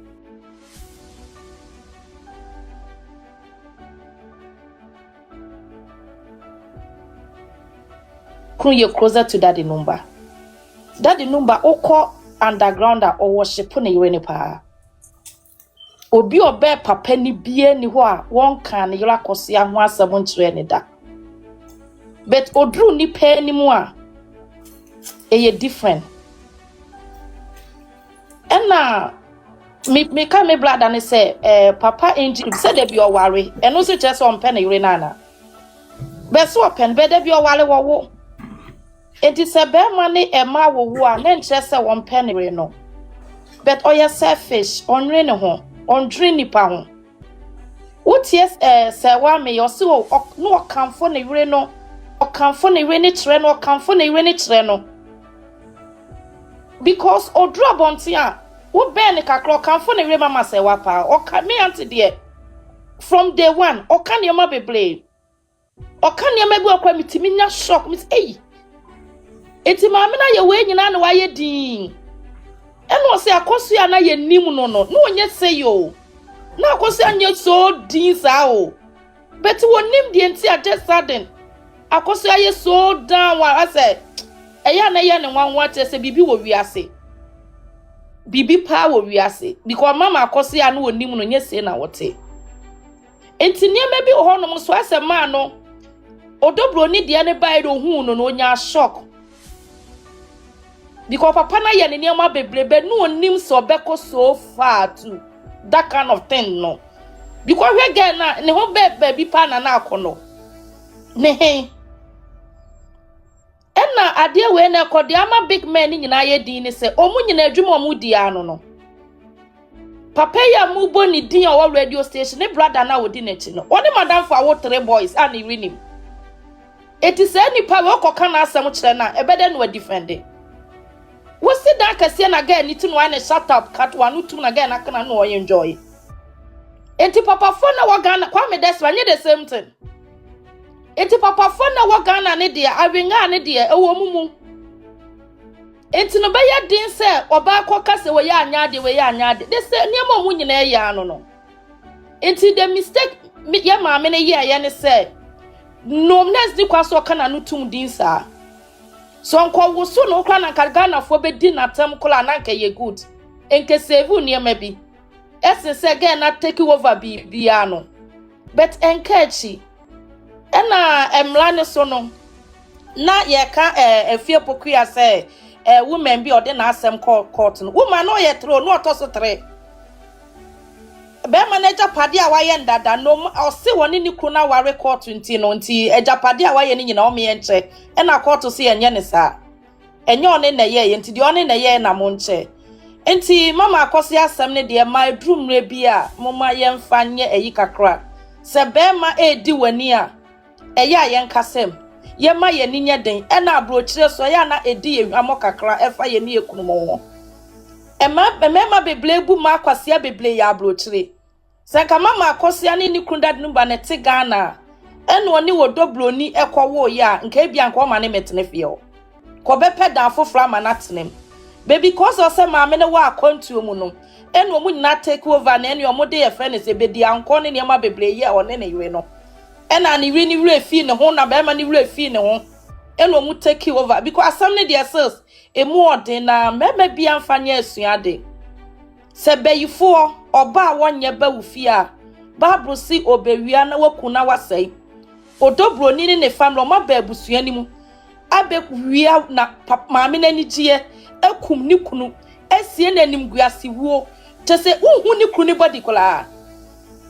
Kun you closer to daddy number. Daddy number oko underground or worship ne yere ni pa. Obi obe papa ni bie ni ho a won kan ne yere Akosua ho asem ntre ne da. But odru ni pe ni mu a eye different. Ena me ka me brother ne say papa engine say dey be worry eno so just on pen yure nana. Be so pen be dey be worry wo. Enti se be ma ne ema wo a na nche say won pen yure no. But oya selfish onre ne ho ondre nipa ho. Uties Serwaa me yo so no kanfo ne yure no. Okanfo ne yure ne kire no okanfo ne yure ne kire no. Because odro bonti a wo be ne kakro kanfo ne yure mama Serwaa pa oka me anti de from day one oka ne ma beble oka ne ma bi okwa mitimi nya shock mit eti ma me na ye we nyina na wa ye din eno se Akosua na ye nim no no onye se yo na Akosua nye so din sa o but wo nim de enti a just sudden Akosua ye so down wa ase eya na ye ne nwanwa te se bibi wo wiase bibi pa wo wiase because mama Akosua no onim no nye se na wote enti niam bi ho no so ase ma no odobro ni de ne bai do hu no onya shock because papa na ye ne niam abebrebe no onim so beko so far to that kind of thing no because we get na ne ho baby pa na akono ne Ena adie we na kodi ama big men nyina ye din ni se omu nyina adwuma omu di ano no papa ya mu bo ni din o radio station ne brother na wodi na chi no oni madam for our 3 boys and he renim eti se ni pa we koka na asem kire na ebede no defend we sit down kase na ga ni tu no na shut up cat one no tu na ga na kana no enjoy eti papa for na wagana kwa me despa nye the same thing. Enti papa fo na wagana ne de awenga ne de ewo mumu. Enti no be ya din se oba koka se we ya anyade we ya anyade. De se niam omu nyina ya ano no. Enti the mistake ya maame ne ye ne se no mnes di kwaso kana no tum din sa. So nko wo so no kra na Ghana fo be di natam kola na nka ye good. Enke save niam bi. Esen se ga na take over bi ano. But enkechi ena emrane so no na ye ka efie pokuya se woman bi ode na asem court no woman no ye tro no otoso 3 be manager pade a waye ndada no o se woni ni kru na ware court nti no nti ejapade a waye ni nyina o me enche ena court se enye ne sa enye one na ye nti de one na ye na mo nche nti mama Akosua asem ne de ma edrumre bi a mama ye mfa nye eyi kakra se be ma edi wani a eya yen kasem ye ma ye ni nye den e na abrochire so ya na edi ye amokakra efa ye ni ekunumo ma beble bu ma Akosua beble ya abrochire senka mama Akosua ni krunda number ne TVghana eno oni wodobro ni ekowo ya nka bia nka o ma ne metene fie ko be peda afofra ma na tenem baby cause o se ma me ne wa akontuo mu no eno mu nyina take over na eno mo de ye friend se be dia nko ne ma beble ye o ne ywe no ena ni wre fi ne ho na be ma ni wre fi ne ho eno mu take over because asam ne dia sis emu ode na meme bia amfanya asuade se beyifo oba wonye ba wufi a babro si obewia na wakuna wasai odobro ni ne family ma ba abusuani mu abewia na maame na nigie akum ni kunu esie na nim guase wuo tese uhu ni kunu body kola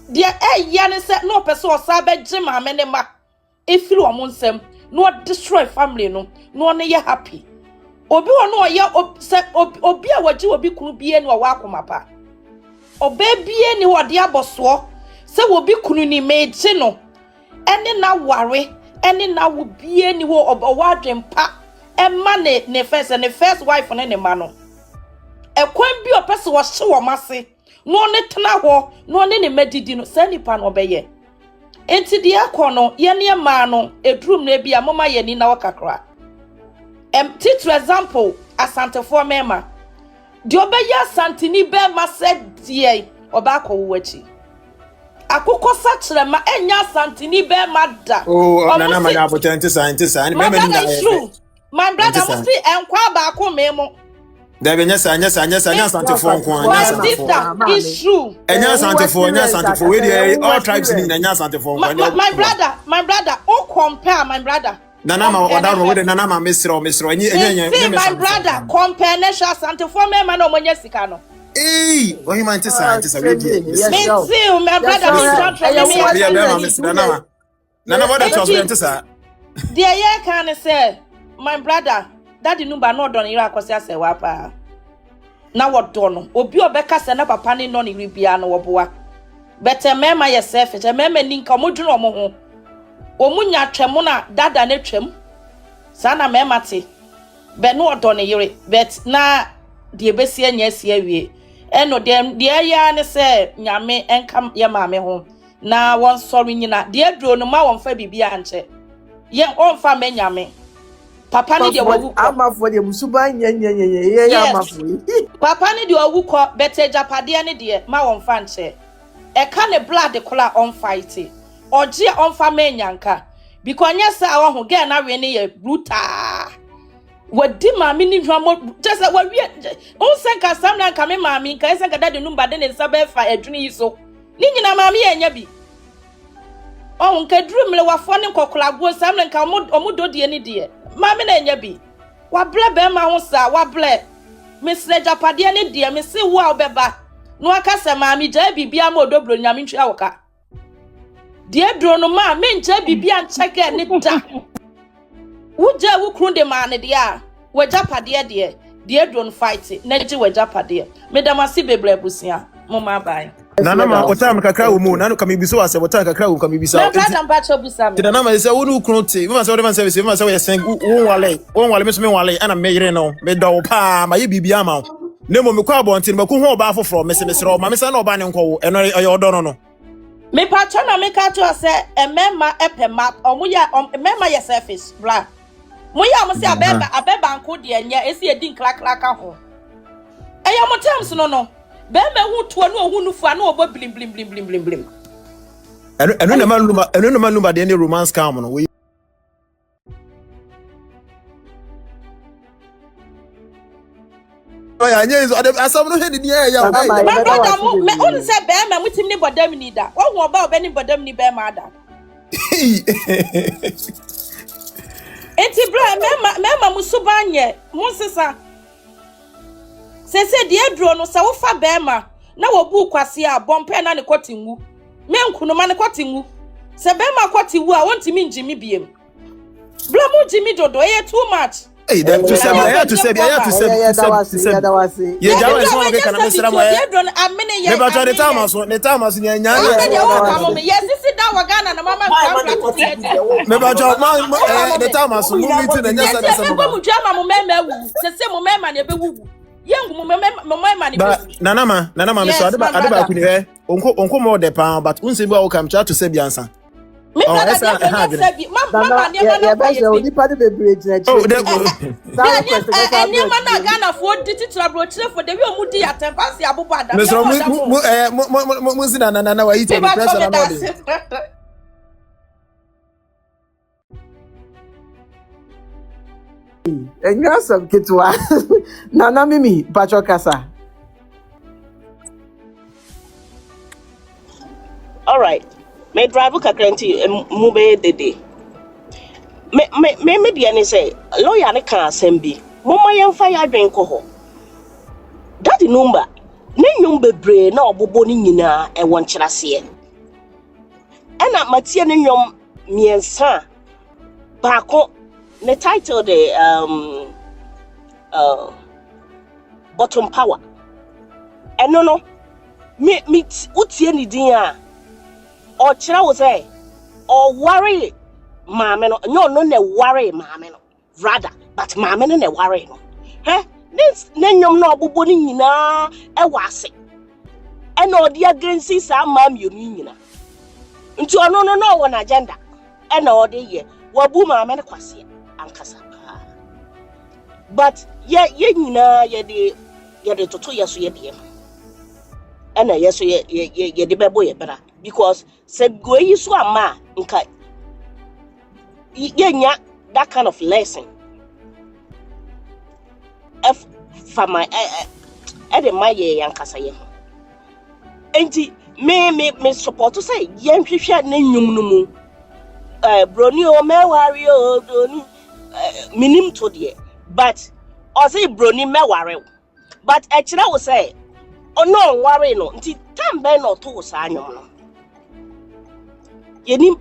dia ya ne se no person osa be gye maame ne ma efiri o monsem no destroy family no no ne ye happy obi wo no ye obi a wagye obi kunu bie ne wa akomapa oba bie ne wo de aboso se obi kunu ni meje no ene na ware ene na wo bie ne wo owadwempa emma ne first wife ne ma no ekwan bi opese wo hye wo mase no ne tena ho no ne ne medidi no sa nipa no beye enti de akono ye ne ma no edrum na bia mama ye ni na wakakra take for example asantefo mema de obeye asantini be ma said die oba ko wachi akoko sachre ma enya asantini be ma da nana ma na potente scientist and me me na my brother must be enkwa ba ko memo there be nya asantefo nko it's true enya asantefo we dey all tribes ni nya asantefo nko my brother o compare my brother nana ma odaro we dey nana ma mesro enya my brother compare na sha asantefo mema na omonye sika no what you mind to say we dey me too my brother me don't try me nana what that was to say there ye can say my brother daddy number no don ira akosi asewa pa na wodo no obi obeka se na papa ni no ni ribia no woboa bete mema yourself te mema ni nka modwene omo ho omunya twem na dada na twem sana mema te be no odo ne yire bet na de besi anya si awie eno dem de ya ne se nyame enka ye maame ho na won sori nyina de aduro no ma won fa bibia anche ye on fa menyame papa ni de wowu amafo de musuba nye amafo papa ni de wowu ko bete japade ne de ma won fa nche e ka ne blood kola on fight oje on fa menyanka because nyesa wo ho ge na we ne ye brutal wadi mami ni hwamo just wa wi on senka samna nka me mami nka senka dade numba de ne nsabe fa adwuni yi so ni nyina mami enya bi on nka duru mle wafo ne kokola go samna nka omudo de ni de mami na enya bi wa ble be ma ho sa wa ble misle japade ne de me se wo obeba no aka se mami ja bibia ma odobro nyame ntwa woka de dro no ma me nja bibia ncheke ne da uja wukrunde mane dia wajapade de drone fight na ji wajapade medamasi bebre busia mama bai nana ma otam kakra wo mu nanu kamibiso ase otam kakra wo kamibiso na brother mbacho busa me nana ma se wonu krunte mama se wonu service mama se we sen won wale me so me wale ana me yire no me do pa ma ye bibia ma nemo me kwa bontin me ku hu oba afoforo me se me sro ma me se na oba ne nko eno oye odo no me pacho na me ka to se emema epema omuya emema ye surface bra moya mo se abeba nko de anya esi edi nkrakra ka ho eya mo terms no be me hu to no hu nufu na obo blim eno na maluma de any romance calm no we oya nyezo asam no hedi dia ya my brother me on se be me mutim ni bodam ni da wo hu oba obani bodam ni be ma da enti bra mema musubanye musisa sese de aduro no se wo fa bema na wo bu kwase a bompe na ne kotinwu me nkunu ma ne kotinwu se bema kotinwu a wontimi njimi biem bra mu jimi dodo e too much hey them to say ye jawa so we kana mesra mo ye me ba to the time aso nya nya yes sit down wagana na mama me ba to the time aso mu meeting na nya sa mo mu jama mo mema wu se mo mema na be wu yengu mo mema ni nana ma me so ade ba ku ni he onko mo de pa but unse bi wo kam cha to say bi ansa mama ne mana Ghana for digital bro for the way mu di atempansi abobo ada mu si na wa yite the press na no de Nkansah kitwa nana mimi pacho kasa. All right. Me drive kakranti mube dede. Me dia ne say lawyer ne kan assembi. Mama yemfa ya adwen ko ho. That number ne nyum bebre na obobo ni nyina e won kyerase. Ena matie ne nyum miensa. Baako ne title de bottom power. Eno no me utie ni din a or chira was say or worry mamma no ne worry mamma no rather but mamma no ne worry no this nenyom no obobo ni nyina e wase and no the against some mam you mean into a no one agenda and no the year wabuma man kwasi Nkansah but ye the toto yeso ye de and yeso ye de bebo ye bra because said go yi so ama nka yenya that kind of lesson if for my my Nkansah ye enti me support to say yen hwehwe na nyum no mu Bronii o meware o Bronii minim to de but I say Bronii meware but e kire wo say ono worry no nti tambe no to sa anyom no yenim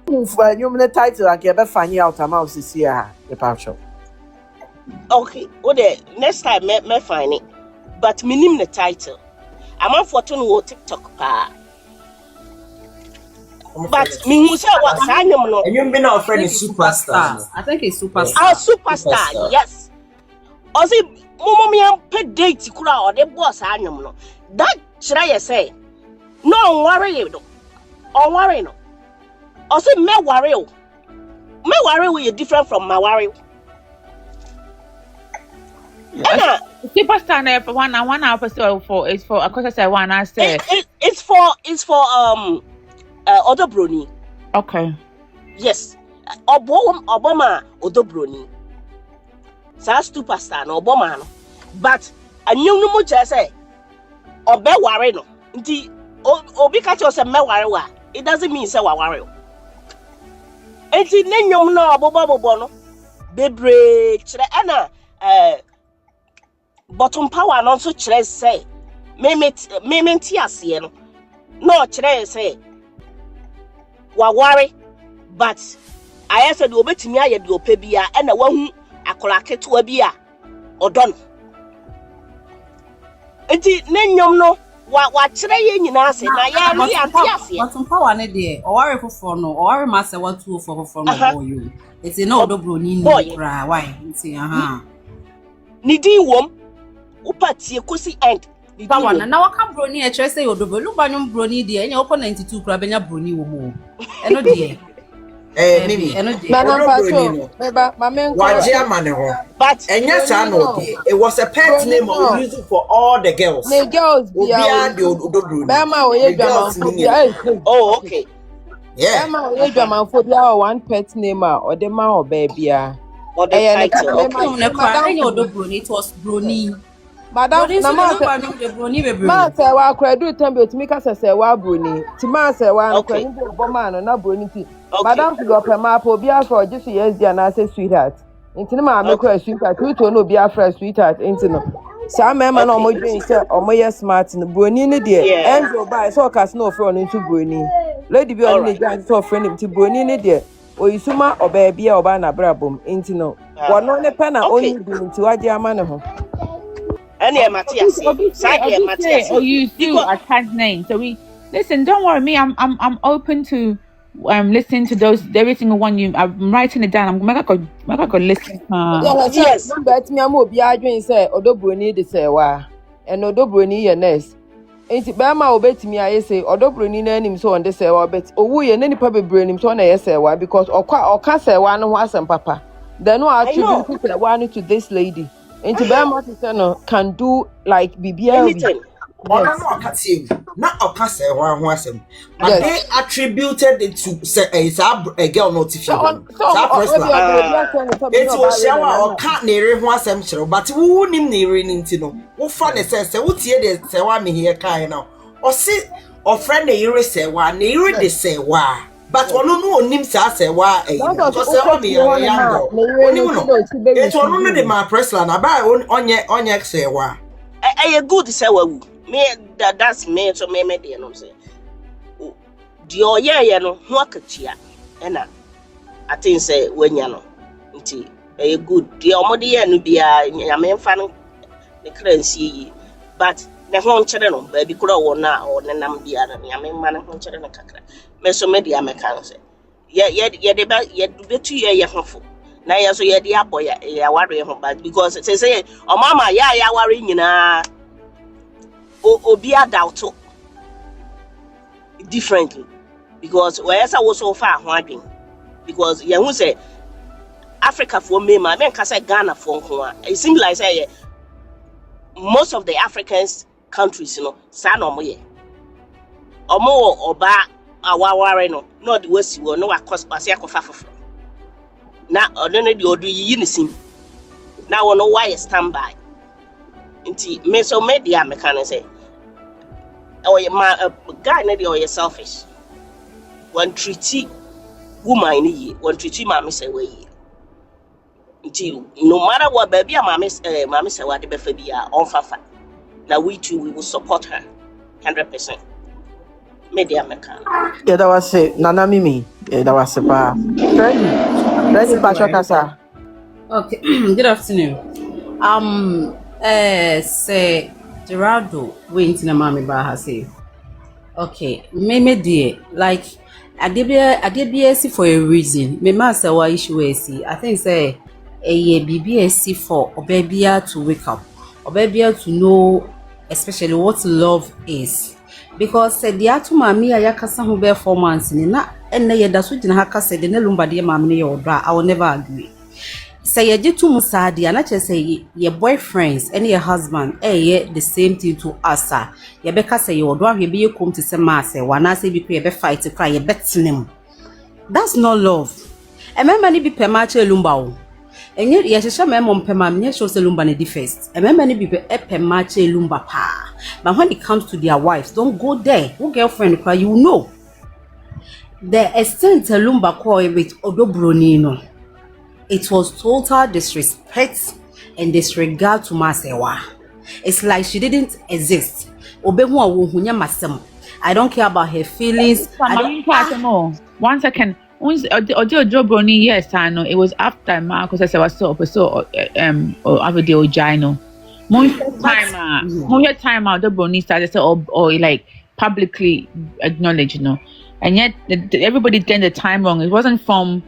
nyum ne title and ke be fanye out amount sisi a e pa show okay the next time me find it but minim the title I'm on photo no TikTok pa but me who say what sa anyom no And you been our friend is superstar. I think it's superstar. Superstar, yes. I say momo me am pay date kura or the boss anyom no. That should I say? No worry no. On worry no. I say me worry o. Me worry we different from my worry. Superstar na for one episode for it's for Akosua say one I said it's for other Bronii. Okay. Yes. Obama other Bronii. Sa superstar no Obama no. But anyum no mo say obe worry no. Nti obi ka cho say me worry wa. It doesn't mean say wa worry. Enti nenyum no obobo no. Bebre kire ana bottom power no so kire say me ti ase no. No kire say wa worry but I said we betimi aye de opa bia e na wahu akola keto bi a odon enti nenyom no wa kire ye nyina ase na ya ri anti ase Bottom power ne de o worry fofo no o worry ma say 124 fofo no boy you it's no do Bronii ni bra why nti ni din wom upatie kosi end Power na waka Bronii e chere say odobo lu banyum Bronii de enye opo 92 kura benya Bronii wo mo eno de Mimi eno de but enya sa no it was a pet name of using for all the girls. The girls oh okay. Yeah. One pet name or the ma or baby. Or the title. It was Bronii. Madam, ma say wa credo tembe to make us say wa Bronii. Ti ma say wa credo bomano na Bronii. Madam go pe ma po bia for just yes dia na say sweetheart. Intini ma me kwa sweetheart to no bia for sweetheart intino. Sa me ma no mo dwen say o mo yes smart no Bronii ne de enzo buy so cast no for no into Bronii. Lady bi on ne gan so friend him ti Bronii ne de oyisuma oba bia oba na brabom intino. Wono ne pe na oni bi nti waje ama ne ho. Or you do a tag name. So we listen. Don't worry, me. I'm open to listening to those. Every single one you. I'm writing it down. I'm go listen. Yes. But me am obi adwen say odo Bronii de say wa. And odo Bronii ye nurse. Enti ba ma obetimi aye say odo Bronii na anim so on de say wa bet owu ye na nipa bebre anim so na ye say wa because oka say wa no ho asem papa. Then no attribute say wa to this lady. Into Bama can do like BBL. Not a passer one wasn't. But they attributed it to say a girl notification. It was shower or can't near one central, but who name near into no. What fun it says, what's here? Say, one here, kind now. Or sit or friend the Euro say one, near the say why. But one no names say why because me young it's one of my press line about on your say why a good say me that's me so me dey no say the oye no ho akatia na I think say wanya no nti a good the omode ye no bia nyame mfa no the currency yi but ne ho nkyere no ba bi kura wo na o nenam bia na nyame mma ne ho nkyere no kakra meso media mekan say ye de ba ye betu ye hofo na ye so ye de aboya ya ware ho ba because say o mama ya ware nyina obi adauto differently because where I was so far hwagin because you who say Africa for me ma men kasa Ghana for nko it seems like say most of the African countries sa no mo ye omo oba awaware no the wesi wo no akospase akofa foforo na odene de odu yi ne sim na wo no why standby nti me so media me can say oh my guy na dey oh selfish one treaty woman ni one treaty mama say we nti no matter what baby mama say what the befa bia on fafa na we too we will support her 100%. Media me can Yeah, that was it. Nana Mimi. Yeah, that was it. Ready, Patrick. Okay, good afternoon. Say Gerardo went in a mommy bar say. Okay, me dear, like I did BSc for a reason. Me master why issue is I think say a BBSc for Obebia to wake up, Obebia to know especially what love is. Because said the atu mami ayakasa ho be 4 months ni na enne ye da so gina haka said ne lumba de mami ne yodo I will never agree. Say ye jitu musadi ana che say your boyfriends and your husband the same thing to us ye beka say yodo ahwe be yekom to say ma say wana say bi pe be fight cry ye betinem. That's not love. E memma ni bi pe ma che lumba o. Enye ye hwehwe memma mpema me show say lumba ne di first. E memma ni bi pe ma che lumba pa. But when it comes to their wives, don't go there. Who girlfriend cry, you know. The extent lumba call with Bronii no. It was total disrespect and disregard to Serwaa. It's like she didn't exist. I don't care about her feelings. One second. Bronii, yes, I know. It was after Marcus I was so over the Ojino. More time out the Bronii started to or like publicly acknowledge, and yet everybody getting the time wrong. It wasn't from.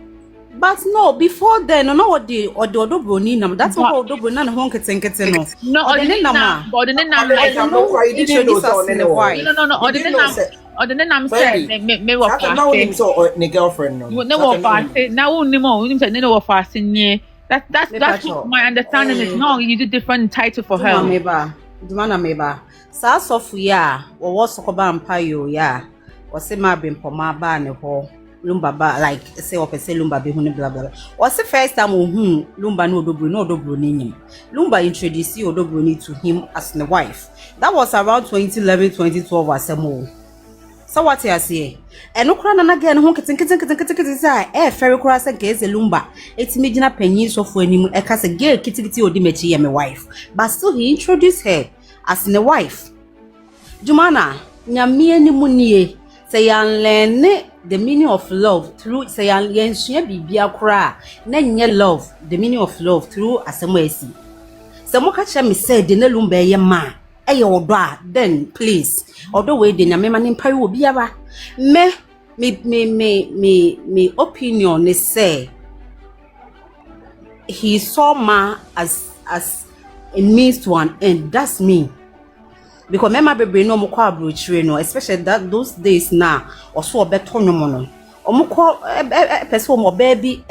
But no, before then, no, what the Bronii number. That's what the Bronii and Honk no. No, or the name, or the name. Or the name said, me work fast. Girlfriend, no. No, fast. Now, no, fast in here. That's my understanding is no, you do different title for her. Meba. Sa Sophia, or was Sokoba and Payo, ya, or Sema bin Poma Ban or Lumba ba like say or say Lumba be blah blah. Was the first time Lumba no Bronii. Lumba introduced you Bronii to him as the wife. That was around 2011, 2012 or some. So what you say? And no crown again, honk ferry cross against the lumba. It's Medina pennies of when him a cast a girl kitty or dimechi and my wife. But still he introduced her as the wife. Jumana, Nyami and Munie say learn the meaning of love through say yen bibia cra, then ye love, the meaning of love through as a mercy. Some catch me said the lumba ye ma. Then please, although we didn't mean Paris will be ever me opinion is say he saw ma as a means to an end. That's me. Because remember baby no more no, especially that those days now or so better no more. Person more baby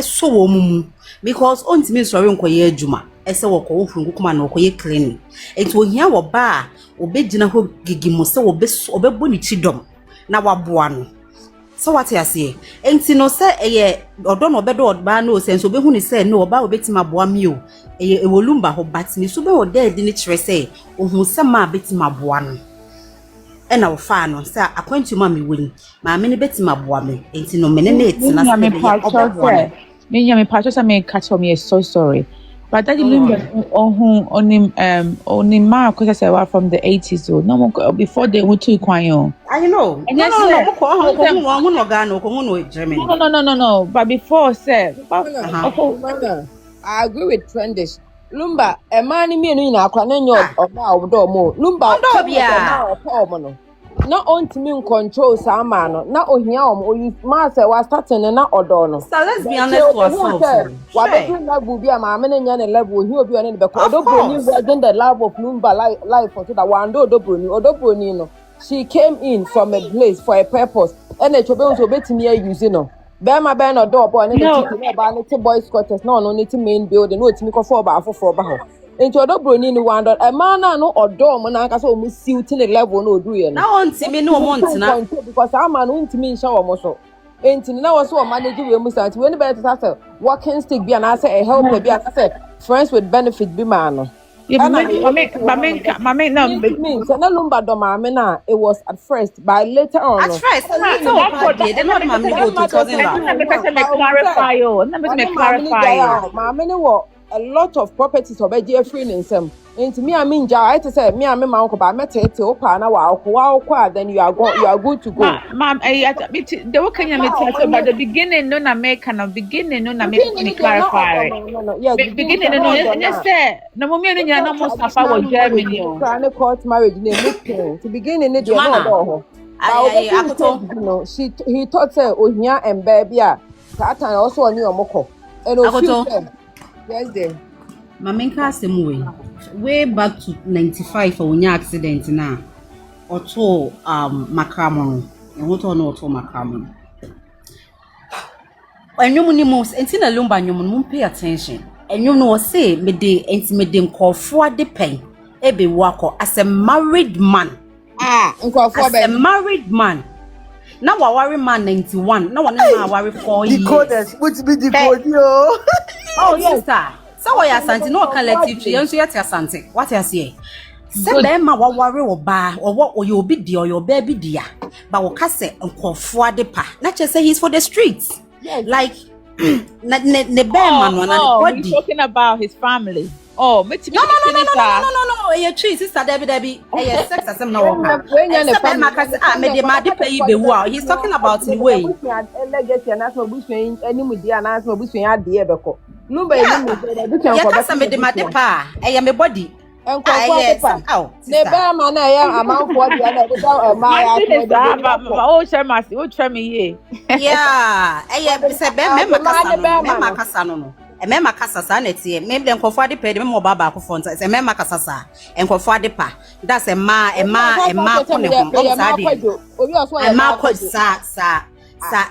so because on to me sorry nkoye adwuma ese wo ko ofun kuma na okoye cleaning enti ohia wo ba obegina ho gigimu se obebo ni chidom na waboa no so what you say enti no se eye odo no obedo odba na o sense obehu ni se no oba obetima boa mi o eye ewolumba ho batini so be wo dead ni kire se ohun se ma betima boa no ena wo fa no se akwantu ma me woni ma me ne betima boa me enti no me ne na etina se me catch me so sorry. But that on him mark because I said from the 80s so no before they went to Kwadwo. I know. No. But before said I agree with Trendish. Lumba, a man me in Akwa no Lumba Not on to me control Samano, not ohia or you master was starting and not odono. So let's be honest to ourselves. What between that will be a man and a level, he will be on the the love of Lumba life for that one do Dobroni. She came in from a place for a purpose, and the children will be near using no. Bema Ben or door boy, and the boys' quarters, no, no, need to main building, no, it's me for bar. Into Dobroni no one a man no or door man aka so almost suit in the level no do you now on me no months now because I'm an won't mean shower muscle ain't now was so managing we must at when better say walking stick be an answer a helper be an answer friends with benefit be man I mean, no, means no lumba do mamena it was at first but later on at first they're not mammy go to cousin clarify a lot of properties of a free in some. Into me, I mean, I to say, me, I'm a uncle, but I met it to open wow, then you are good to go. Ma'am, the work can you about the beginning, no, I make kind of beginning, no, I make clarify. Yeah, beginning, no, say, no, woman, you are not most of our Germany. Court marriage, to begin in it, he thought, say, oh, here and baby, that I also knew a moko. And yes, there. Mamenka way back to 95 for when accident now. Auto macramon. And what on auto macramon. And you money and tin a lumba you won't pay attention. And you know say me de intimate them call for the pain. Ebe wako as a married man. As a married man. Now I worry man 91. Now I worry 4 years. Decoders, which be decode yo. Oh yes, sir. So why asante no can let you tree so yet asante. What you say? Say be ma worry oba or what or you be di or your baby dia. But we can say nkofo adepa. Not just say he's for the streets. Yes. Like ne bear man one and he's talking about his family. Oh, no. A tree, sister Debbie. A sex as I'm no. He's talking about the way. I am a body. Emema kasasa neti maybe dem kofo ade pede me baba akofo nta se emema kasasa enkofo ade pa that's emma ko ne ho emma ko sa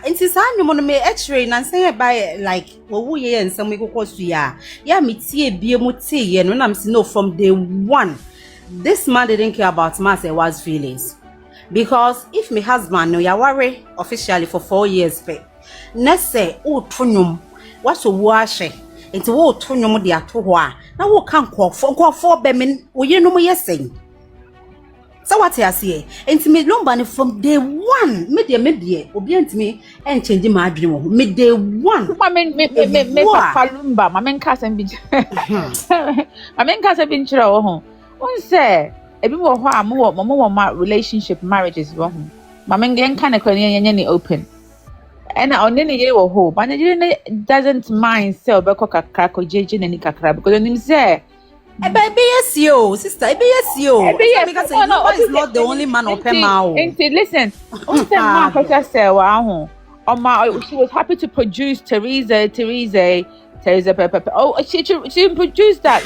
enti sa nwom no me x-ray na say by like owu ye ensam ikokosu ya metie bie mu tie no na me no from day one this man didn't care about Serwaa's feelings because if my husband no ya worry officially for 4 years pe na say o tonwom what's a wash into what tonum de ato ho a na wo kan kwofo be men wo yenum yesen so what you say into me lumba from day one me de obi antimi en change my adwene wo me day one me papa lumba ma men kasa bi ma men kasa bi nchira wo ho won say ebi wo ho a mo relationship marriages wo ho ma men gen kan na kwani yenye open. And on any year or hope, and it doesn't mind sell Beko Kakako Jajin and Kakra because on him say, a baby, yes, you, sister, yes, you, because is not the only man of Pemao. Listen, she was happy to produce Teresa Pepper. Oh, she produced that.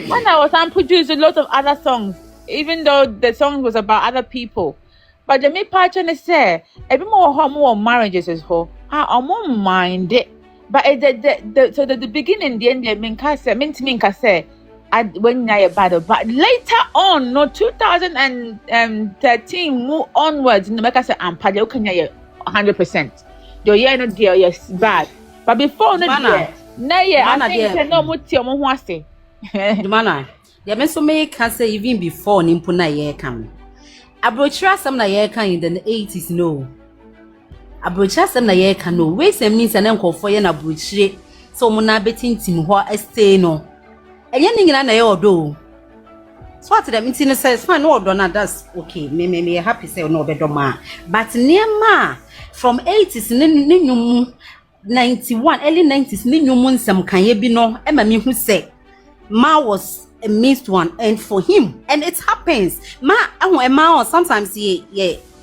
When I was produced a lot of other songs, even though the song was about other people. But the me partner say, every more marriages is for I won't mind it. But the beginning, the end, Minka say, when I battle. But later on, no 2013 move onwards, no make say I'm padel can 100%. Do you know dear yes bad. But before no dear, I think no muti or more say. Mana, there may so many can say even before Nimpuna ye come. Abrochra some na ye kan in the 80s no. Abrochra some na ye kan no. We sem means an uncle for ye na abrochre. So mo na betin tim ho stay no. Enye nyina na ye odo. So what them meeting says fine no odo na that's okay. Me happy say no obedo ma. But near ma from 80s ni nyum 91 early 90s ni nyum nsem kan ye bi no e ma me hu say Ma was a missed one, and for him, and it happens. Ma, sometimes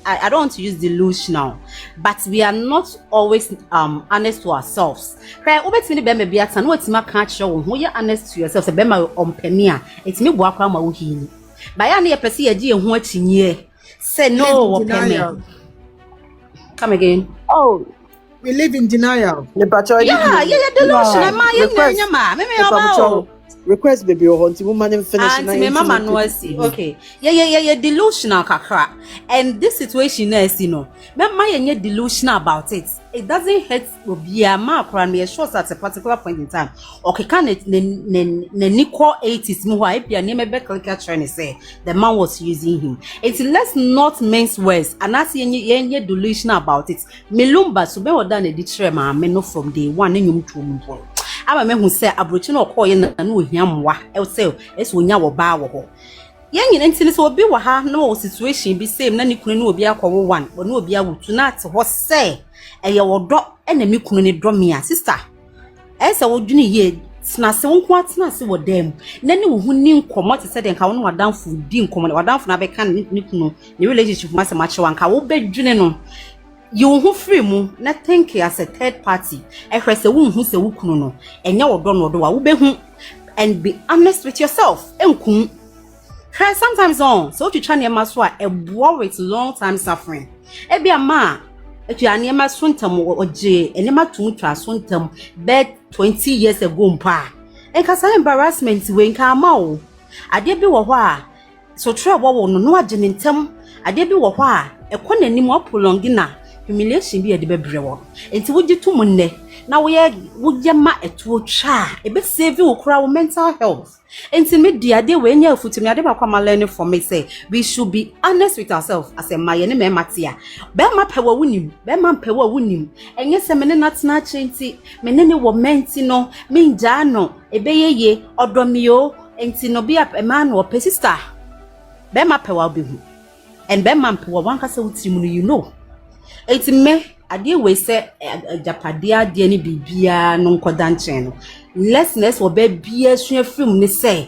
I don't want to use delusional, but we are not always honest to ourselves. Right? Obetini be be atan what ma can't show who you honest to yourself. Be ma ompenia. It's me boakwa ma wo hini. Ba ya na ye pese ye di ehu atinye. Say no opemi. Come again. Oh, we live in denial. Yeah, delusional. Ma, request baby or hunting woman and finish. And mama no see. Okay. Yeah, delusional kakra. And this situation is, you know, my delusional about it. It doesn't hurt Obia ma kran me sure at a particular point in time. Okay, can it Nico 80s mo wa bia na me be click trying to say the man was using him. It's let's not mince words and as ye delusional about it. Melumba so be oda na di ma me no from day one nyum to mpo. Aba me hu say abrochi na okoye na no hiamwa e say es wonya wo ba wo ho yen yin ntini so obi wa ha no situation bi same na ni kunu no obi akwo one wo no obi awutu na ate ho say eye wo do na me kunu ni do me a sister e say wo dwuni ye na se wonko atena se wo dem na ni wo hu ni nkomo te se den ka wo no wadanfo di nkomo wadanfo na be kan ni kunu ni relationship ma se ma che wanka wo be dwune no you who free mu na think as a third party ehwe se wo hu se wo kunu no enya wo do no do wa wo be hu and be honest with yourself enku try sometimes on so to try near so a boy with long time suffering e bia ma etu ane ma sontam oje ene ma tun twa sontam bet 20 years ago mpa Nkasa embarrassment we nka ama wo ade bi wo ho a so try wo no no agye ntem ade bi wo ho a ekonanim opolongi na humiliation bi e de bebre wo enti wo gitum nne na wo ye ma etuo twa e be save wo kura wo mental health enti me dia de we nya afutumi ade ba kwa ma learn for me say we should be honest with ourselves as a maye ne me matia be ma pewa wunim be ma pewa wunim enye se me ne natena chenti me ne wo menti no me nja no e be yeye odomio enti no be a man no pe sister be ma pewa be hu and be ma pewa wan ka se wutimu no you know enti me ade we say japadia de ni bibia no nkoda nchen no lessness wo be bia sua film ni say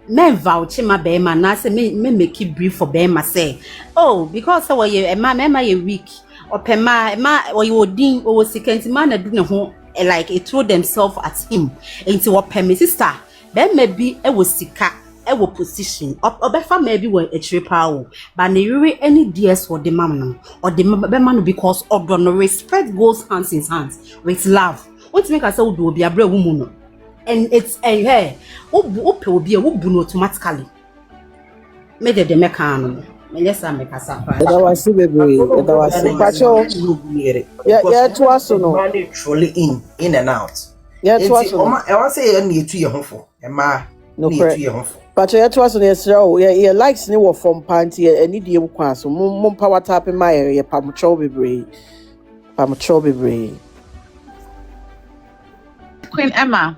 men vouch ma be ma na say me make it brief for be ma say oh because we ye ma ye weak opema ma we odin o sikenti ma na du ne ho like it throw themselves at him enti wo peme sister be ma bi e wo sika e wo position obefa ma bi wo etrepa wo but na yuri any ds for the man no or the be man because odo no respect goes hands in hands with love what make us say do obi abra wo mu no and it's a hair ope obi e wo bu no automatically me de make am me lesa make asa pa that was baby that was pacho yeah to us no money truly in and out yeah to us no e wan say e na etu ye hofo e ma no etu ye hofo but yeah to us no yeah likes ni wo from panty any die mu kwa so mum power tap in my area pamucho bebre Queen Emma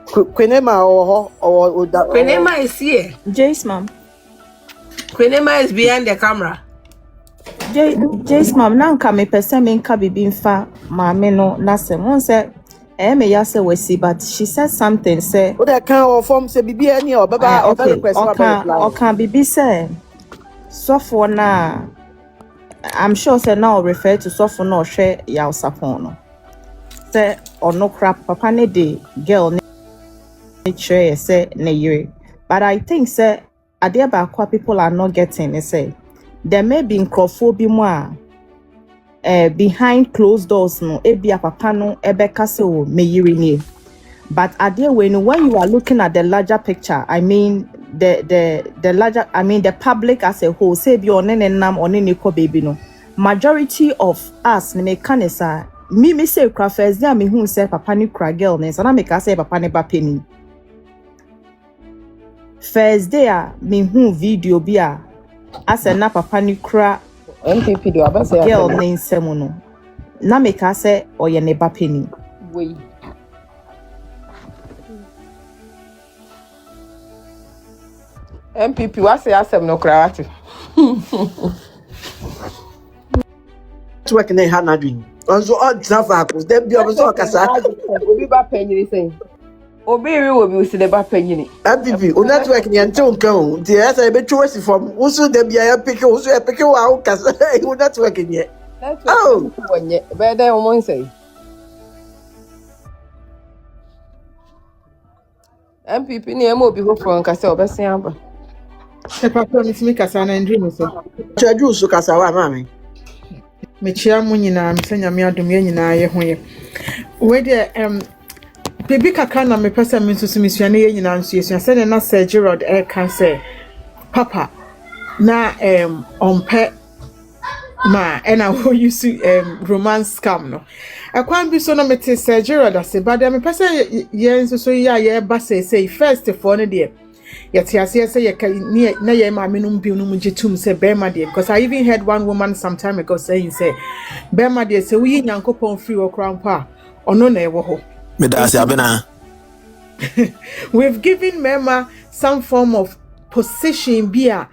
Queen Emma or Queen Emma is here. Jace mom. Queen Emma is behind the camera. Jace mom nanka me pese me nka bibi mfa maame no nasem won say me ya say we see but she said something say what that kind of form say bibi any or baba or request or can bibi say sofo na I'm sure say now refer to sofo no hwe ya usapon no say or no crap papa ne de girl ne try say ne yire but I think say ade ba kwa people are not getting it say there may be nkrophobia more behind closed doors no ebia papa no ebeka se o meyiri ni but ade when you are looking at the larger picture I mean the larger I mean the public as a whole say bi onene nam onene ko baby no majority of us ne mekanisa me say kra first day me hu say papa ni kra girl ne sana make say papa ne ba penny first day me hu video bia asa na papa ni kra MPP do abase girl ne nsemu no na make say oye ne ba penny we MPP what say asem no kra ati work na ha na dream onzo all travel cuz dem bi obo so kasa obi ba penny say Obi will be with the Bapagini. MPP, o network ni ante onka o. Di asa e be twesi from. Usu de bia ya pick usu e pick wa o kasa. O network ni. Oh, better on say. MPP ni emo bi ho from Nkansah obese aba. Se papa mi timi kasa na ndri so. Chaju usu kasa wa mami. Me chia mu nyina me senya me adom ye nyina ye ho ye. We de Baby kaka na me pesa me nso me ye nyina nso ye se na Sir Gerald can say papa na ompe ma ena wo use romance scam no akwan bi so no mete Sir Gerald ase but me pesa ye nso so ye ba say first for no de yeti ase say ye na ye ma me no bi no mu gitum say be ma de because I even heard one woman some time ago saying say be ma de say we nyankopon free wo krampa ono na e wo ho. We've given Mema some form of position bia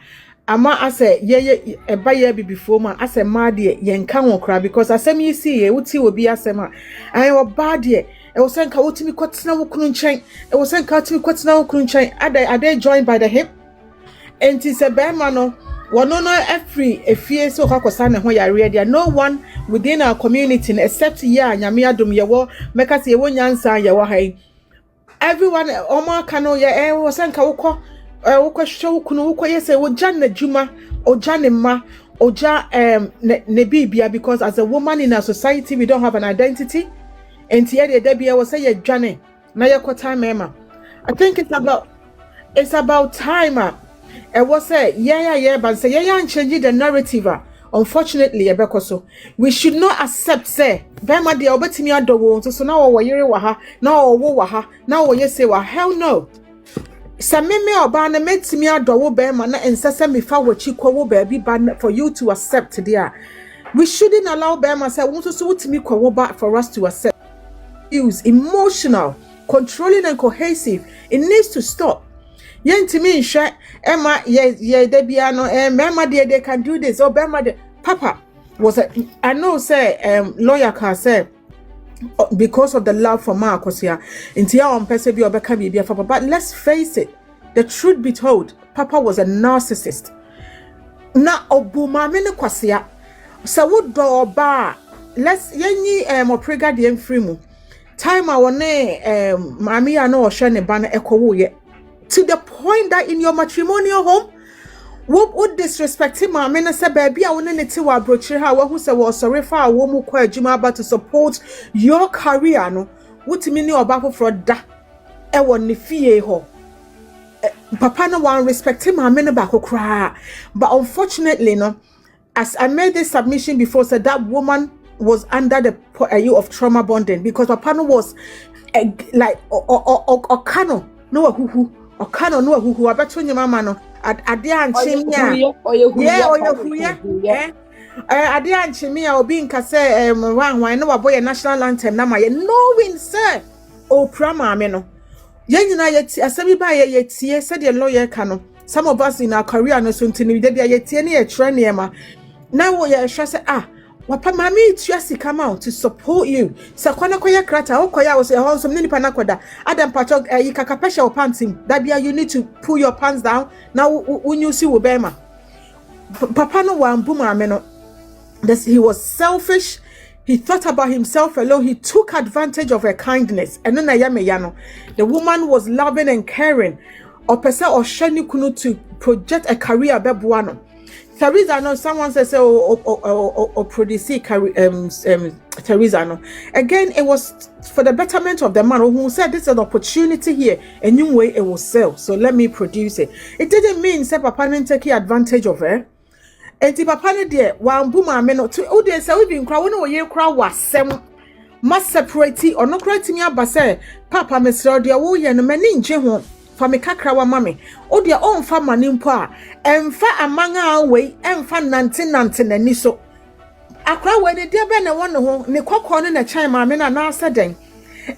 ama ase ye eba ye bi before man ase ma de ye nka won kra because asem yi see ye wuti obi asem a an wo ba de e wo senka wotimi kwatena wo kunu nchen e wo senka wotimi kwatena wo kunu nchen ade joined by the hip enti se Bema no wono no every efie so kwakosa ne ho yare dia no one within our community except ya nyame adom ye wo meka se ye wo nyansa ye wo hai everyone omo kano ye wo senka wokọ wokọ hwehwe wokunu wokọ yese wo jan na djuma o jan ma oja ne bibia because as a woman in our society we don't have an identity and here the bia wo say ye dwane na ye kwata mema. I think it's about time I was say yeah but say yeah change the narrative unfortunately ebekoso we should not accept say bema de obetimi adowo so na wo yere wa ha na wo wa ha na wo yese wa hell no. Sameme oba na metimi adowo bema na ensese me fa wachi kwo baabi ba for you to accept there. We shouldn't allow bema say won so wutimi kwo ba for us to accept. Use emotional, controlling and cohesive. It needs to stop. Yentimi nhwe Emma ye de bia no Emma they can do this or Bema de papa was I know say lawyer can say because of the love for Akosua inti ya on person bi obeka bibia for but let's face it, the truth be told, papa was a narcissist. Na obuma me ne kwasea so wo do ba let's yenyi oprega de mfrimu time I wone mami ya no ohwe ne ba na ekowo ye to the point that in your matrimonial home what would disrespect him mama na say baby I won ne ti wa brochire ha wo hu say wo sorry fa wo mu kwa adwuma about to support your career no wutimi ni oba foforo da e won ne fie ho papa no one respect him mama na ba kokra but unfortunately no as I made this submission before said that woman was under the of trauma bonding because papa no was like or kano no who or kano no who abeto nyama ma no ade anchemia ade anchemia obi nka say wan no waboy national anthem na ma ye knowing say o prama me no ye nyina ye asemi ba ye tie say the lawyer ka no some of us in our career no so ntini de bia ye tie ne ye tre ne ma na wo ye hwe say wapa mami tuasi come out to support you. Sakwana koya krata okoya was a wholesome nipa nakoda. Adam patok yikakapesha panting. Dabia you need to pull your pants down. Now when you see Ubema. Papa no wa mbuma ameno. He was selfish. He thought about himself alone. He took advantage of her kindness. And then yano. The woman was loving and caring. Or pesa or shani kunu to project a career bebuano. Teresa no someone says produce Teresa no again it was for the betterment of the man who said this is an opportunity here a new way it will sell so let me produce it. It didn't mean say papa didn't take advantage of her and the papa ne there wan buma me no to o dey say we bin kra won ye kra wasem must separate or no kra timi aba say papa mesro dey wo ye no mani nje ho fa me kakra wa mame o de on fa mani mpo a emfa amanga we emfa nante nani so akra we de be na won ho ne kokko no na chan mame na na asaden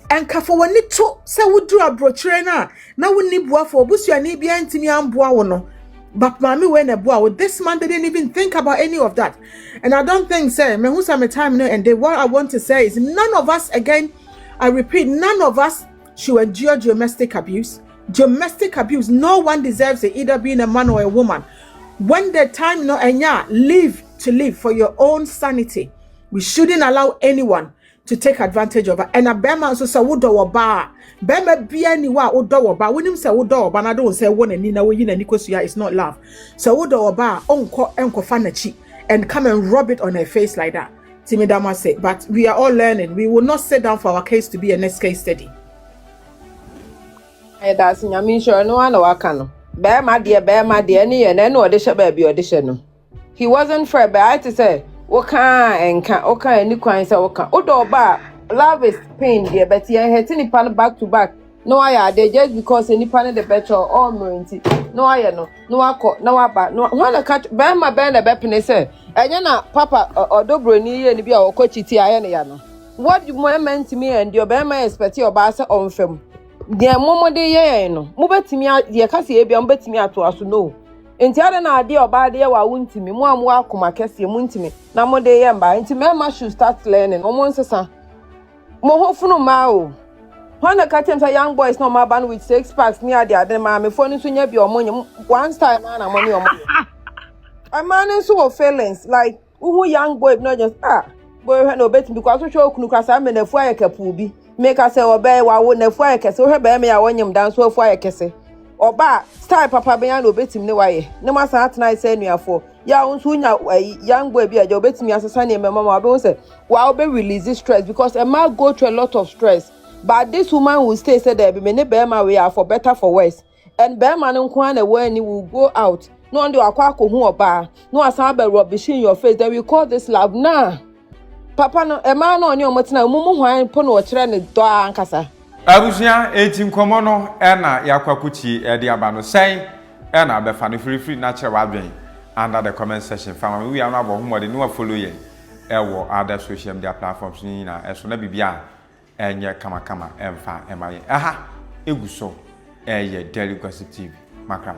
enkafo woni to se wudru abrochire na woni buafo obusuani bia ntimi amboa wo no but mame we na boa with this man they didn't even think about any of that and I don't think say me who some time no and what I want to say is none of us again I repeat none of us she will endure domestic abuse. Domestic abuse, no one deserves it, either being a man or a woman. When the time no enya, live to live for your own sanity. We shouldn't allow anyone to take advantage of her. And a bema also say wodo oba. Bema bia ni wa wodo oba. When him say wodo oba, na don't say one and nina we yin and Akosua, it's not love. So wodo oba enko fanachi and come and rub it on her face like that. Timidama say, but we are all learning. We will not sit down for our case to be a next case study. That's I mean sure no one wakano. Bear my dear any and then audition baby audition. He wasn't fair, but I had to say, Oka any coins oka. Odo ba love is pain, dear Betty. I had any pan back to back. No, I they just because any pan the better or morinty. No, I no ako, no about no one catch bear my band a beppin say. And yana papa or Bronii and be our coach tiana. What you meant to me and your bear my expect your bassa on film. Dear Momo de ye no. Mubetimi dear Cassie be on betimi to us to know. Enti ada na ade oba de wa wuntimi mo am wa akoma kese muntimi na mo de yamba enti mema should start learning omo nsesa mo hofunu ma o when the catch say young boys no ma ban with 6 packs near the ade ma me phone so nya bi omo one time na money omo I man so feelings like who young boy not just boy no bet because so show kunu krasa me na fu ayekapu bi make us say oba wa wo na fu ayekese wo hwe me ya wonyem dan so fu ayekese Oba style papa be yan obetim ne waye ne masa atena say nuafo ya unsu nya young boy bi aja obetimi asesa ne mama ma be say wa obe release stress because a man go through a lot of stress but this woman will stay say there be me ne be ma we are for better for worse and be man nko na we ni will go out no on the akwa akohu oba no asan be rubbish in your face then we call this love nah papa no e man no onye omotena mumu hwan po no kire ne do ankasa Abusia etim komo no na yakwakuchi de aba no sei na be fa no free na chere wadwen under the comment section fam we are no abo humode no follow ye wo other social media platforms ni na eso na bibia enye kama emfa emaye aha eguso ye Daily Gossip TV makram